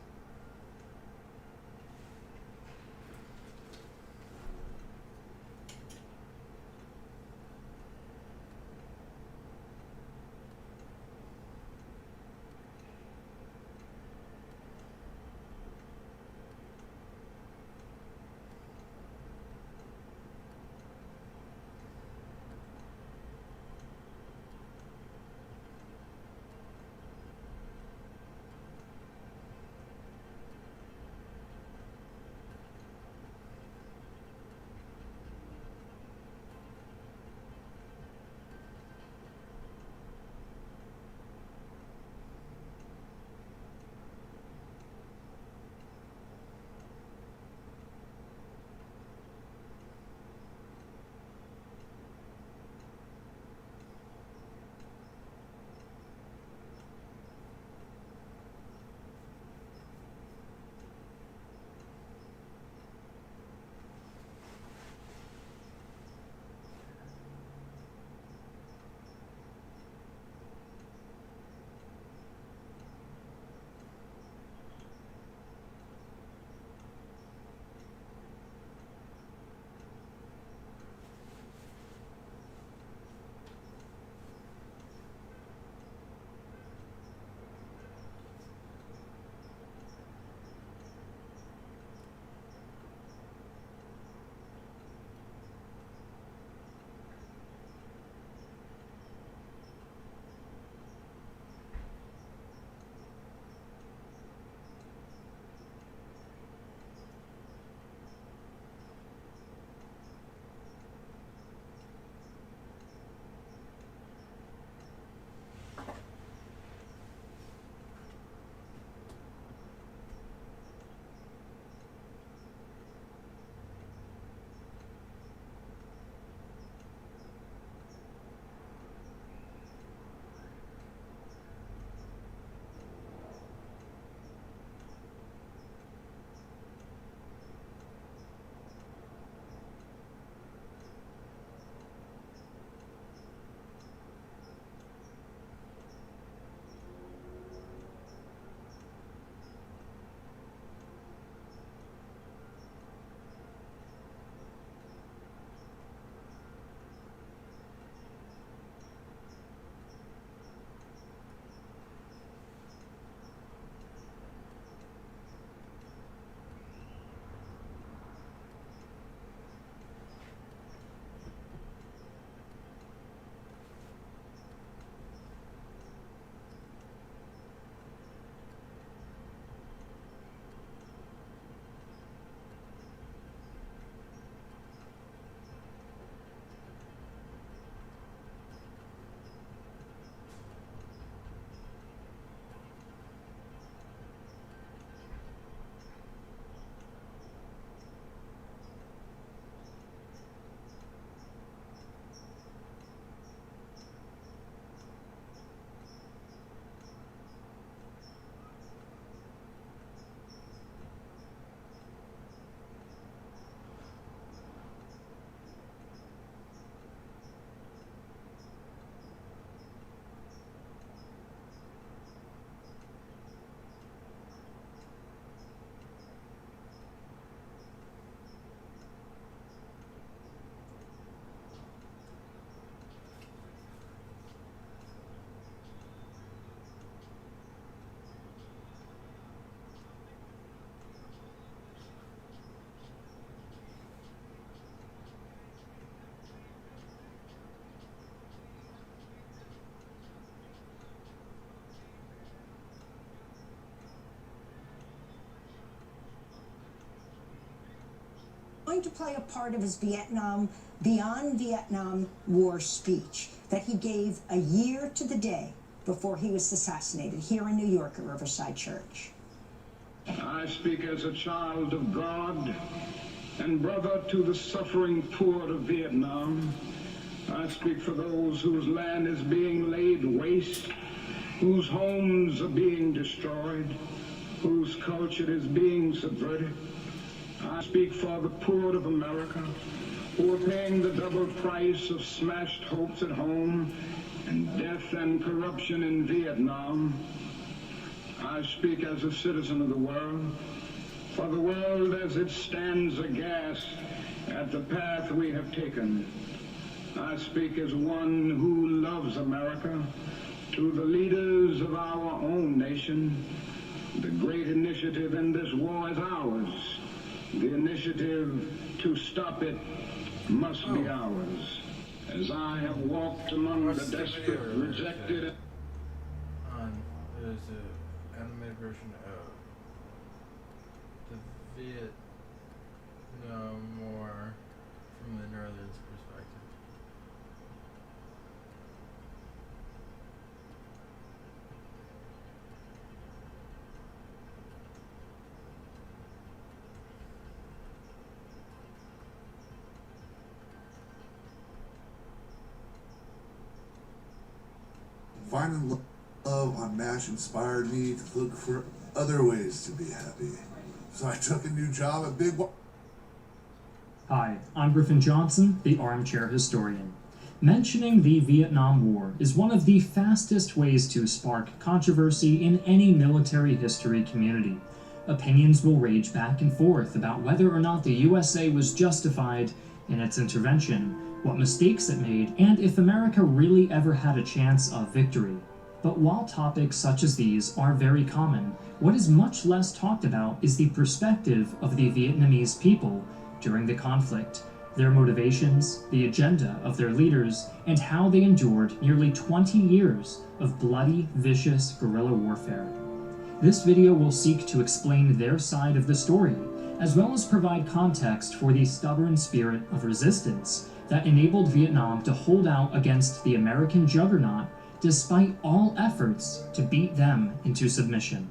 going to play a part of his Beyond Vietnam War speech that he gave a year to the day before he was assassinated here in New York at Riverside Church. I speak as a child of God and brother to the suffering poor of Vietnam. I speak for those whose land is being laid waste, whose homes are being destroyed, whose culture is being subverted. I speak for the poor of America, who are paying the double price of smashed hopes at home and death and corruption in Vietnam. I speak as a citizen of the world, for the world as it stands aghast at the path we have taken. I speak as one who loves America, to the leaders of our own nation. The great initiative in this war is ours. The initiative to stop it must be ours. As I have walked among the desperate, rejected... There's an animated version of the Vietnam War from the Northern's perspective. Finding love on MASH inspired me to look for other ways to be happy. So I took a new job at Big Bar. Hi, I'm Griffin Johnson, the Armchair Historian. Mentioning the Vietnam War is one of the fastest ways to spark controversy in any military history community. Opinions will rage back and forth about whether or not the USA was justified in its intervention, what mistakes it made, and if America really ever had a chance of victory. But while topics such as these are very common, what is much less talked about is the perspective of the Vietnamese people during the conflict, their motivations, the agenda of their leaders, and how they endured nearly 20 years of bloody, vicious guerrilla warfare. This video will seek to explain their side of the story, as well as provide context for the stubborn spirit of resistance that enabled Vietnam to hold out against the American juggernaut despite all efforts to beat them into submission.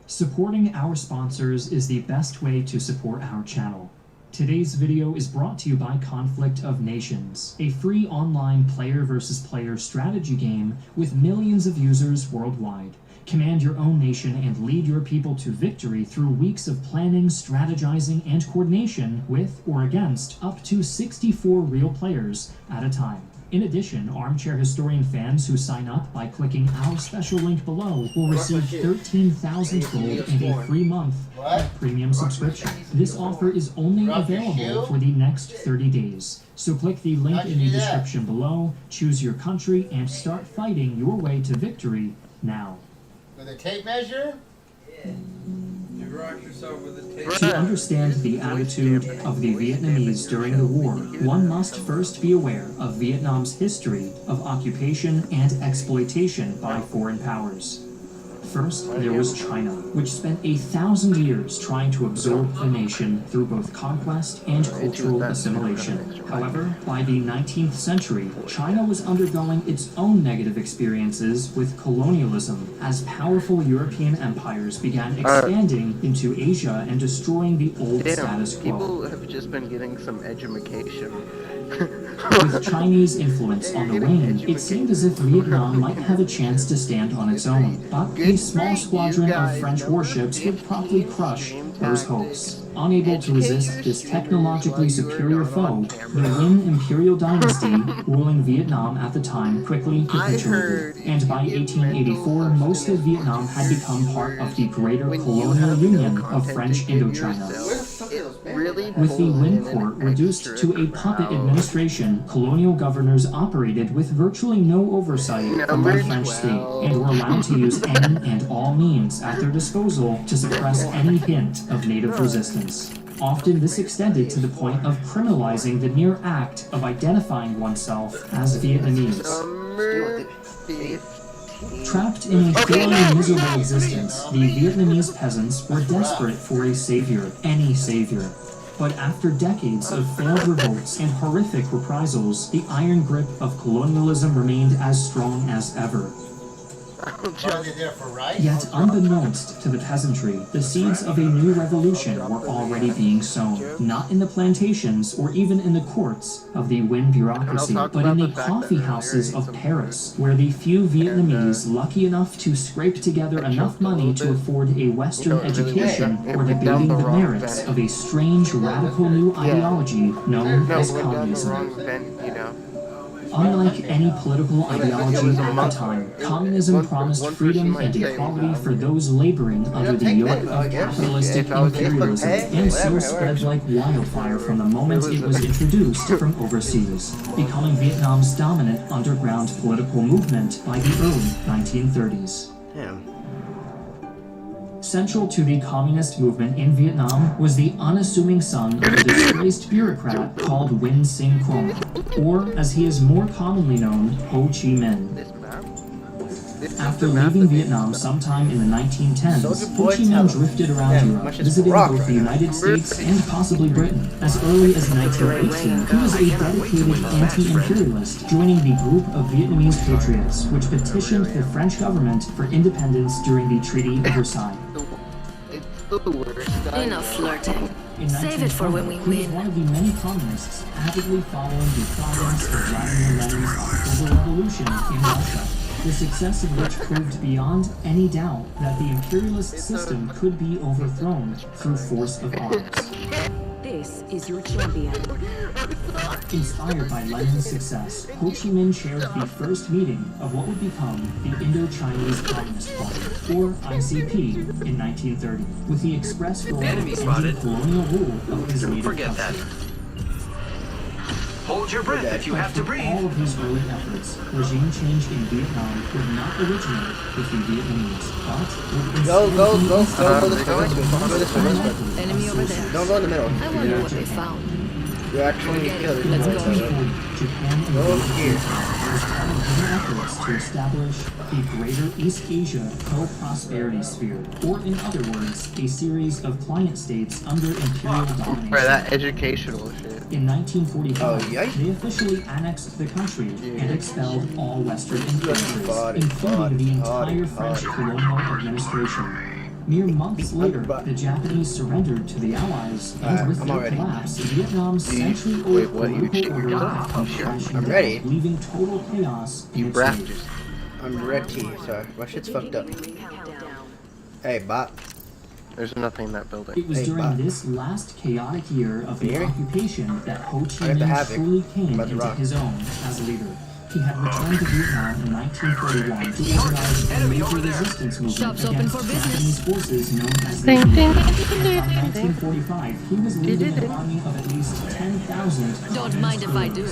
Supporting our sponsors is the best way to support our channel. Today's video is brought to you by Conflict of Nations, a free online player versus player strategy game with millions of users worldwide. Command your own nation and lead your people to victory through weeks of planning, strategizing, and coordination with or against up to 64 real players at a time. In addition, Armchair Historian fans who sign up by clicking our special link below will receive 13,000 gold and a free month of premium subscription. This offer is only available for the next 30 days. So click the link in the description below, choose your country, and start fighting your way to victory now. With a tape measure? You rocked yourself with a tape. To understand the attitude of the Vietnamese during the war, one must first be aware of Vietnam's history of occupation and exploitation by foreign powers. First, there was China, which spent 1,000 years trying to absorb the nation through both conquest and cultural assimilation. However, by the 19th century, China was undergoing its own negative experiences with colonialism as powerful European empires began expanding into Asia and destroying the old status quo. People have just been getting some edumacation. With Chinese influence on the wane, it seemed as if Vietnam might have a chance to stand on its own, but a small squadron of French warships would promptly crush those hopes. Unable to resist this technologically superior foe, the Nguyen Imperial Dynasty, ruling Vietnam at the time, quickly capitulated, and by 1884, most of Vietnam had become part of the greater colonial union of French Indochina. With the Nguyen court reduced to a puppet administration, colonial governors operated with virtually no oversight from the French state, and were allowed to use any and all means at their disposal to suppress any hint of native resistance. Often this extended to the point of criminalizing the mere act of identifying oneself as Vietnamese. Trapped in a thoroughly miserable existence, the Vietnamese peasants were desperate for a savior, any savior. But after decades of failed revolts and horrific reprisals, the iron grip of colonialism remained as strong as ever. Yet, unbeknownst to the peasantry, the seeds of a new revolution were already being sown, not in the plantations or even in the courts of the Nguyen bureaucracy, but in the coffee houses of Paris, where the few Vietnamese lucky enough to scrape together enough money to afford a Western education were debating the merits of a strange, radical new ideology known as communism. Unlike any political ideology at the time, communism promised freedom and equality for those laboring under the yoke of capitalistic imperialism, and so spread like wildfire from the moment it was introduced from overseas, becoming Vietnam's dominant underground political movement by the early 1930s. Damn. Central to the communist movement in Vietnam was the unassuming son of a disgraced bureaucrat called Nguyen Sinh Quong, or as he is more commonly known, Ho Chi Minh. After leaving Vietnam sometime in the 1910s, Ho Chi Minh drifted around Europe, visiting both the United States and possibly Britain. As early as 1918, he was a dedicated anti-imperialist, joining the group of Vietnamese patriots, which petitioned the French government for independence during the Treaty of Versailles. Enough flirting. Save it for when we win. He was one of the many communists avidly following the progress of Vladimir Lenin's October Revolution in Russia, the success of which proved beyond any doubt that the imperialist system could be overthrown through force of arms. This is your champion. Inspired by Lenin's success, Ho Chi Minh chaired the first meeting of what would become the Indo-Chinese Communist Party, or ICP, in 1930, with the express goal of ending colonial rule of his native country. Hold your breath if you have to breathe. All of his early efforts, regime change in Vietnam would not originate with the Vietnamese, but would Go this way. Enemy over there. Don't go in the middle. I wonder what they found. You actually killed it. Let's go. Japan Go here. was part of their efforts to establish the Greater East Asia Co-Prosperity Sphere, or in other words, a series of client states under imperial domination. Right, that educational shit. In 1945, they officially annexed the country and expelled all Western influences, including the entire French colonial administration. Mere months later, the Japanese surrendered to the Allies, and with their collapse, Vietnam's century-old political order had come crashing down, leaving total chaos in its wake. I'm ready. Sorry, my shit's fucked up. Hey, bot. There's nothing in that building. It was during this last chaotic year of the occupation that Ho Chi Minh truly came into his own as leader. He had returned to Vietnam in 1941 to organize a major resistance movement against Japanese forces known as the By 1945, he was leading an army of at least 10,000. Don't mind if I do.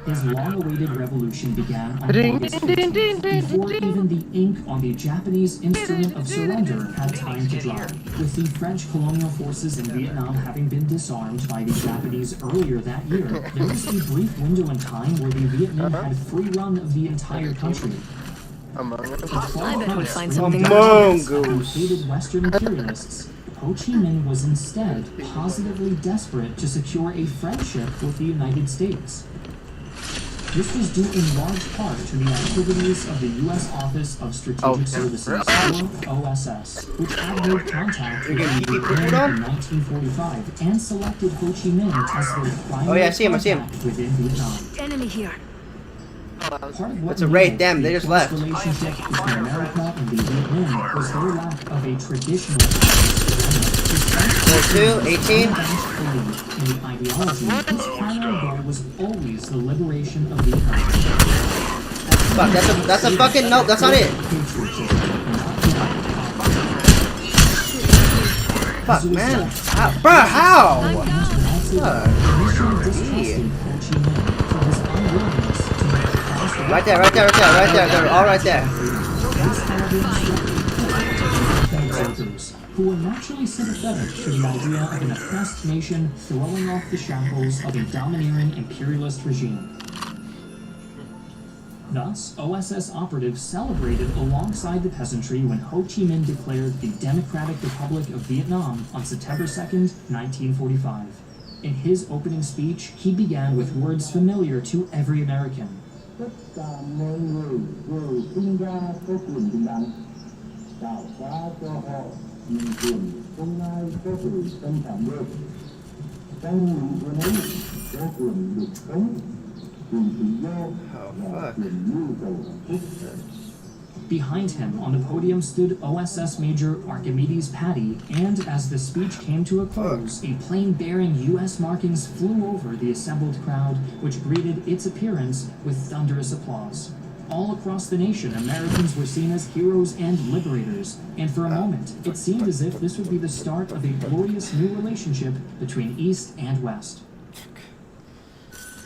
His long-awaited revolution began on August 15th, before even the ink on the Japanese instrument of surrender had time to dry. With the French colonial forces in Vietnam having been disarmed by the Japanese earlier that year, there was a brief window in time where the Viet Minh had free run of the entire country. I bet we'll find something hated Western imperialists. Ho Chi Minh was instead positively desperate to secure a friendship with the United States. This was due in large part to the activities of the U.S. Office of Strategic Services, or OSS, which had made contact with the Viet Minh in 1945 and selected Ho Chi Minh as their primary contact within Vietnam. Enemy here. Part of what It's a raid, damn, they just left. relationship between America and the Viet Minh was their lack of a traditional 2, 18. In the ideology, his primary goal was always the liberation of Vietnam. Fuck, that's a fucking nope, that's not it. Fuck, man. How? Bruh, how? Right there. They're all right there. Who were naturally sympathetic to the idea of an oppressed nation throwing off the shackles of a domineering imperialist regime. Thus, OSS operatives celebrated alongside the peasantry when Ho Chi Minh declared the Democratic Republic of Vietnam on September 2nd, 1945. In his opening speech, he began with words familiar to every American. Tất cả mọi người sinh ra có quyền bình đẳng, tạo hóa cho họ những quyền không ai có thể xâm phạm được. Trong những quyền ấy có quyền được sống, quyền tự do và quyền nhu cầu hạnh phúc. Behind him on the podium stood OSS Major Archimedes Patty, and as the speech came to a close, a plane bearing U.S. markings flew over the assembled crowd, which greeted its appearance with thunderous applause. All across the nation, Americans were seen as heroes and liberators, and for a moment, it seemed as if this would be the start of a glorious new relationship between East and West.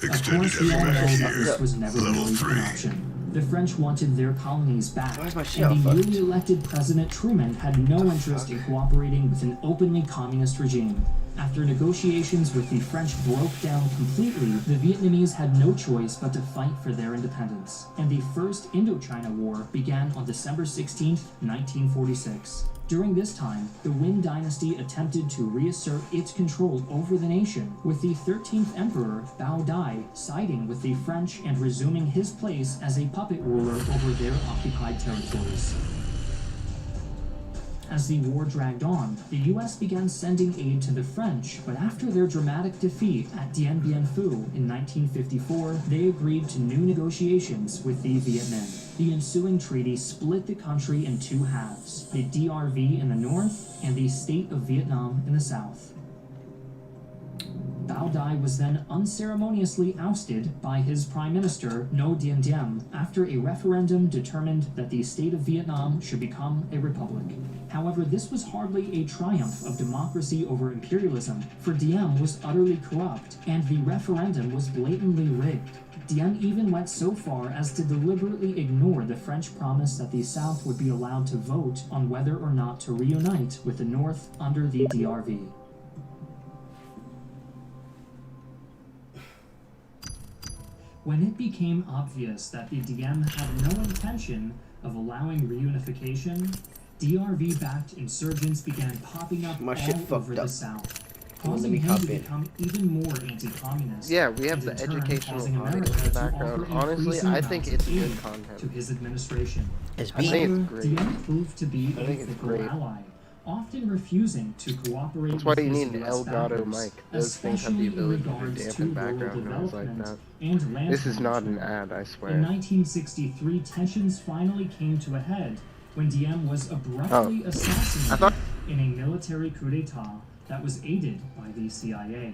Of course, we all know that this was never really an option. The French wanted their colonies back, and the newly elected President Truman had no interest in cooperating with an openly communist regime. After negotiations with the French broke down completely, the Vietnamese had no choice but to fight for their independence, and the First Indochina War began on December 16, 1946. During this time, the Nguyen dynasty attempted to reassert its control over the nation, with the 13th emperor, Bao Dai, siding with the French and resuming his place as a puppet ruler over their occupied territories. As the war dragged on, the U.S. began sending aid to the French, but after their dramatic defeat at Dien Bien Phu in 1954, they agreed to new negotiations with the Viet Minh. The ensuing treaty split the country in two halves, the DRV in the north and the state of Vietnam in the south. Bao Dai was then unceremoniously ousted by his prime minister, Ngo Dien Diem, after a referendum determined that the state of Vietnam should become a republic. However, this was hardly a triumph of democracy over imperialism, for Diem was utterly corrupt, and the referendum was blatantly rigged. Diem even went so far as to deliberately ignore the French promise that the South would be allowed to vote on whether or not to reunite with the North under the DRV. When it became obvious that the Diem had no intention of allowing reunification, DRV-backed insurgents began popping up all over the South, causing him to become even more anti-communist. Yeah, we have the educational audience in the background. Honestly, I think it's good content. To his administration. I think it's great. Diem proved to be a fickle ally, often refusing to cooperate. That's why with you his need an US Elgato backers, mic. Those things have the ability to especially dampen in regards to background rural noise like that. development and land This is not an management. ad, I In swear. 1963, tensions finally came to a head when Diem was abruptly assassinated in a military coup d'etat that was aided by the CIA.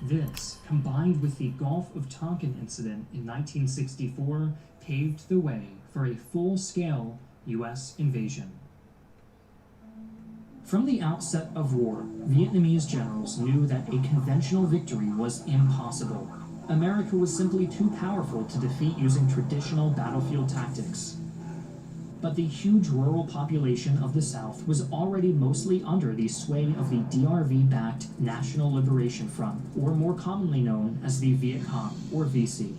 This, combined with the Gulf of Tonkin incident in 1964, paved the way for a full-scale U.S. invasion. From the outset of war, Vietnamese generals knew that a conventional victory was impossible. America was simply too powerful to defeat using traditional battlefield tactics. But the huge rural population of the South was already mostly under the sway of the DRV-backed National Liberation Front, or more commonly known as the Viet Cong, or VC.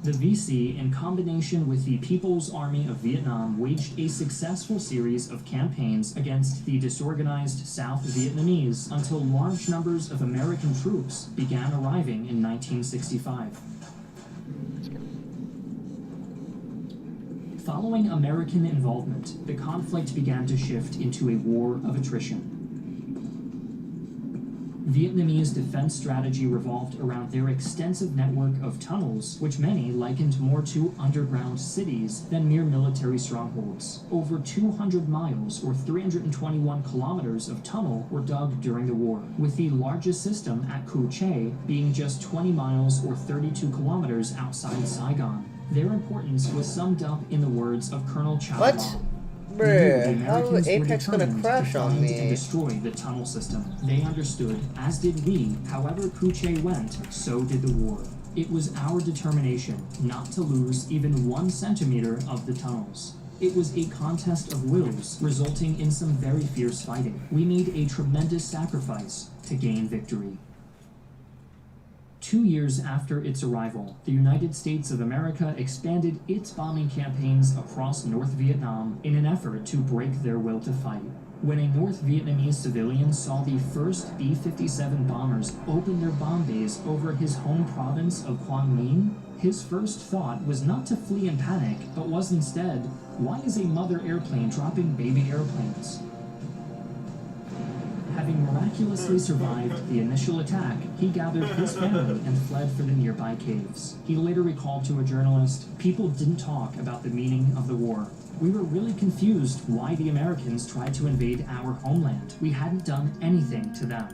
The VC, in combination with the People's Army of Vietnam, waged a successful series of campaigns against the disorganized South Vietnamese until large numbers of American troops began arriving in 1965. Following American involvement, the conflict began to shift into a war of attrition. Vietnamese defense strategy revolved around their extensive network of tunnels, which many likened more to underground cities than mere military strongholds. Over 200 miles, or 321 kilometers of tunnel were dug during the war, with the largest system at Cu Che being just 20 miles or 32 kilometers outside Saigon. Their importance was summed up in the words of Colonel Chow What? Long. Bruh, how is Apex gonna crash on me? And destroy the tunnel system. They understood, as did we, however Cu Che went, so did the war. It was our determination not to lose even 1 centimeter of the tunnels. It was a contest of wills, resulting in some very fierce fighting. We made a tremendous sacrifice to gain victory. 2 years after its arrival, the United States of America expanded its bombing campaigns across North Vietnam in an effort to break their will to fight. When a North Vietnamese civilian saw the first B-57 bombers open their bomb bays over his home province of Quang Minh, his first thought was not to flee in panic, but was instead, why is a mother airplane dropping baby airplanes? Having miraculously survived the initial attack, he gathered his family and fled for the nearby caves. He later recalled to a journalist, "People didn't talk about the meaning of the war. We were really confused why the Americans tried to invade our homeland. We hadn't done anything to them."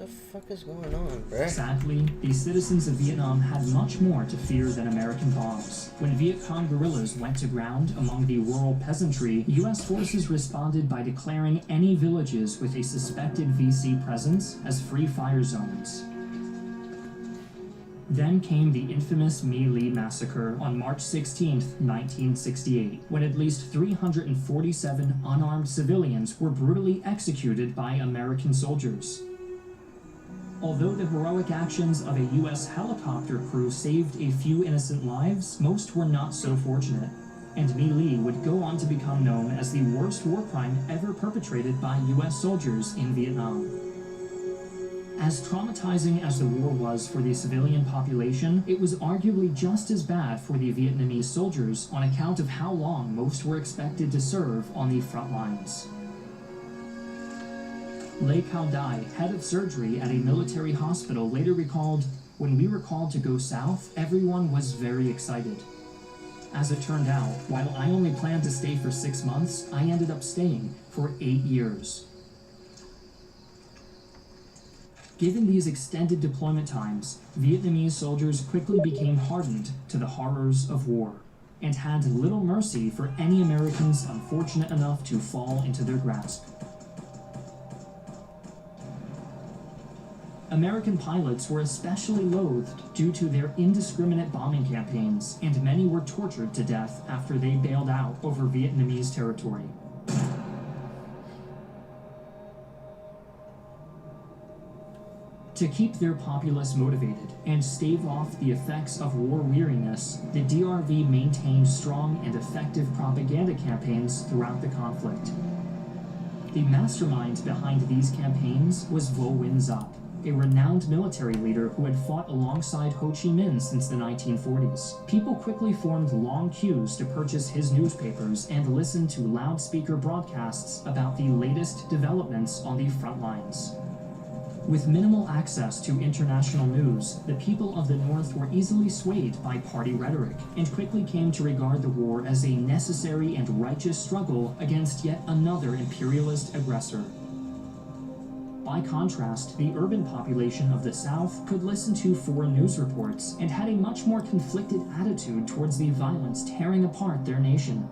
What the fuck is going on, bruh? Sadly, the citizens of Vietnam had much more to fear than American bombs. When Viet Cong guerrillas went to ground among the rural peasantry, U.S. forces responded by declaring any villages with a suspected VC presence as free fire zones. Then came the infamous My Lai massacre on March 16, 1968, when at least 347 unarmed civilians were brutally executed by American soldiers. Although the heroic actions of a U.S. helicopter crew saved a few innocent lives, most were not so fortunate, and My Lai would go on to become known as the worst war crime ever perpetrated by U.S. soldiers in Vietnam. As traumatizing as the war was for the civilian population, it was arguably just as bad for the Vietnamese soldiers on account of how long most were expected to serve on the front lines. Lê Cao Dai, head of surgery at a military hospital, later recalled, "When we were called to go south, everyone was very excited. As it turned out, while I only planned to stay for 6 months, I ended up staying for 8 years. Given these extended deployment times, Vietnamese soldiers quickly became hardened to the horrors of war, and had little mercy for any Americans unfortunate enough to fall into their grasp. American pilots were especially loathed due to their indiscriminate bombing campaigns, and many were tortured to death after they bailed out over Vietnamese territory. To keep their populace motivated and stave off the effects of war weariness, the DRV maintained strong and effective propaganda campaigns throughout the conflict. The mastermind behind these campaigns was Vo Nguyen Giap, a renowned military leader who had fought alongside Ho Chi Minh since the 1940s. People quickly formed long queues to purchase his newspapers and listen to loudspeaker broadcasts about the latest developments on the front lines. With minimal access to international news, the people of the North were easily swayed by party rhetoric, and quickly came to regard the war as a necessary and righteous struggle against yet another imperialist aggressor. By contrast, the urban population of the South could listen to foreign news reports and had a much more conflicted attitude towards the violence tearing apart their nation.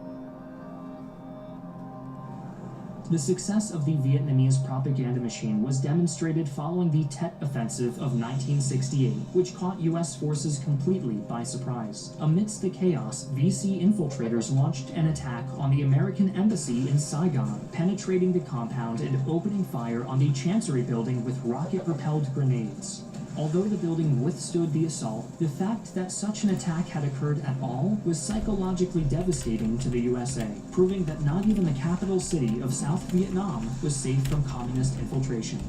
The success of the Vietnamese propaganda machine was demonstrated following the Tet Offensive of 1968, which caught U.S. forces completely by surprise. Amidst the chaos, VC infiltrators launched an attack on the American embassy in Saigon, penetrating the compound and opening fire on the Chancery building with rocket-propelled grenades. Although the building withstood the assault, the fact that such an attack had occurred at all was psychologically devastating to the USA, proving that not even the capital city of South Vietnam was safe from communist infiltration.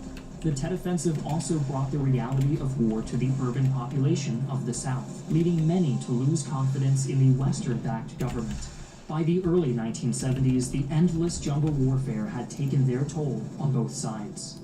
The Tet Offensive also brought the reality of war to the urban population of the South, leading many to lose confidence in the Western-backed government. By the early 1970s, the endless jungle warfare had taken their toll on both sides.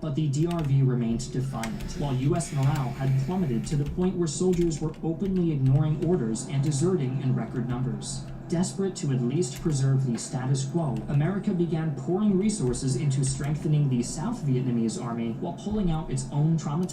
But the DRV remained defiant, while U.S. morale had plummeted to the point where soldiers were openly ignoring orders and deserting in record numbers. Desperate to at least preserve the status quo, America began pouring resources into strengthening the South Vietnamese army while pulling out its own traumatized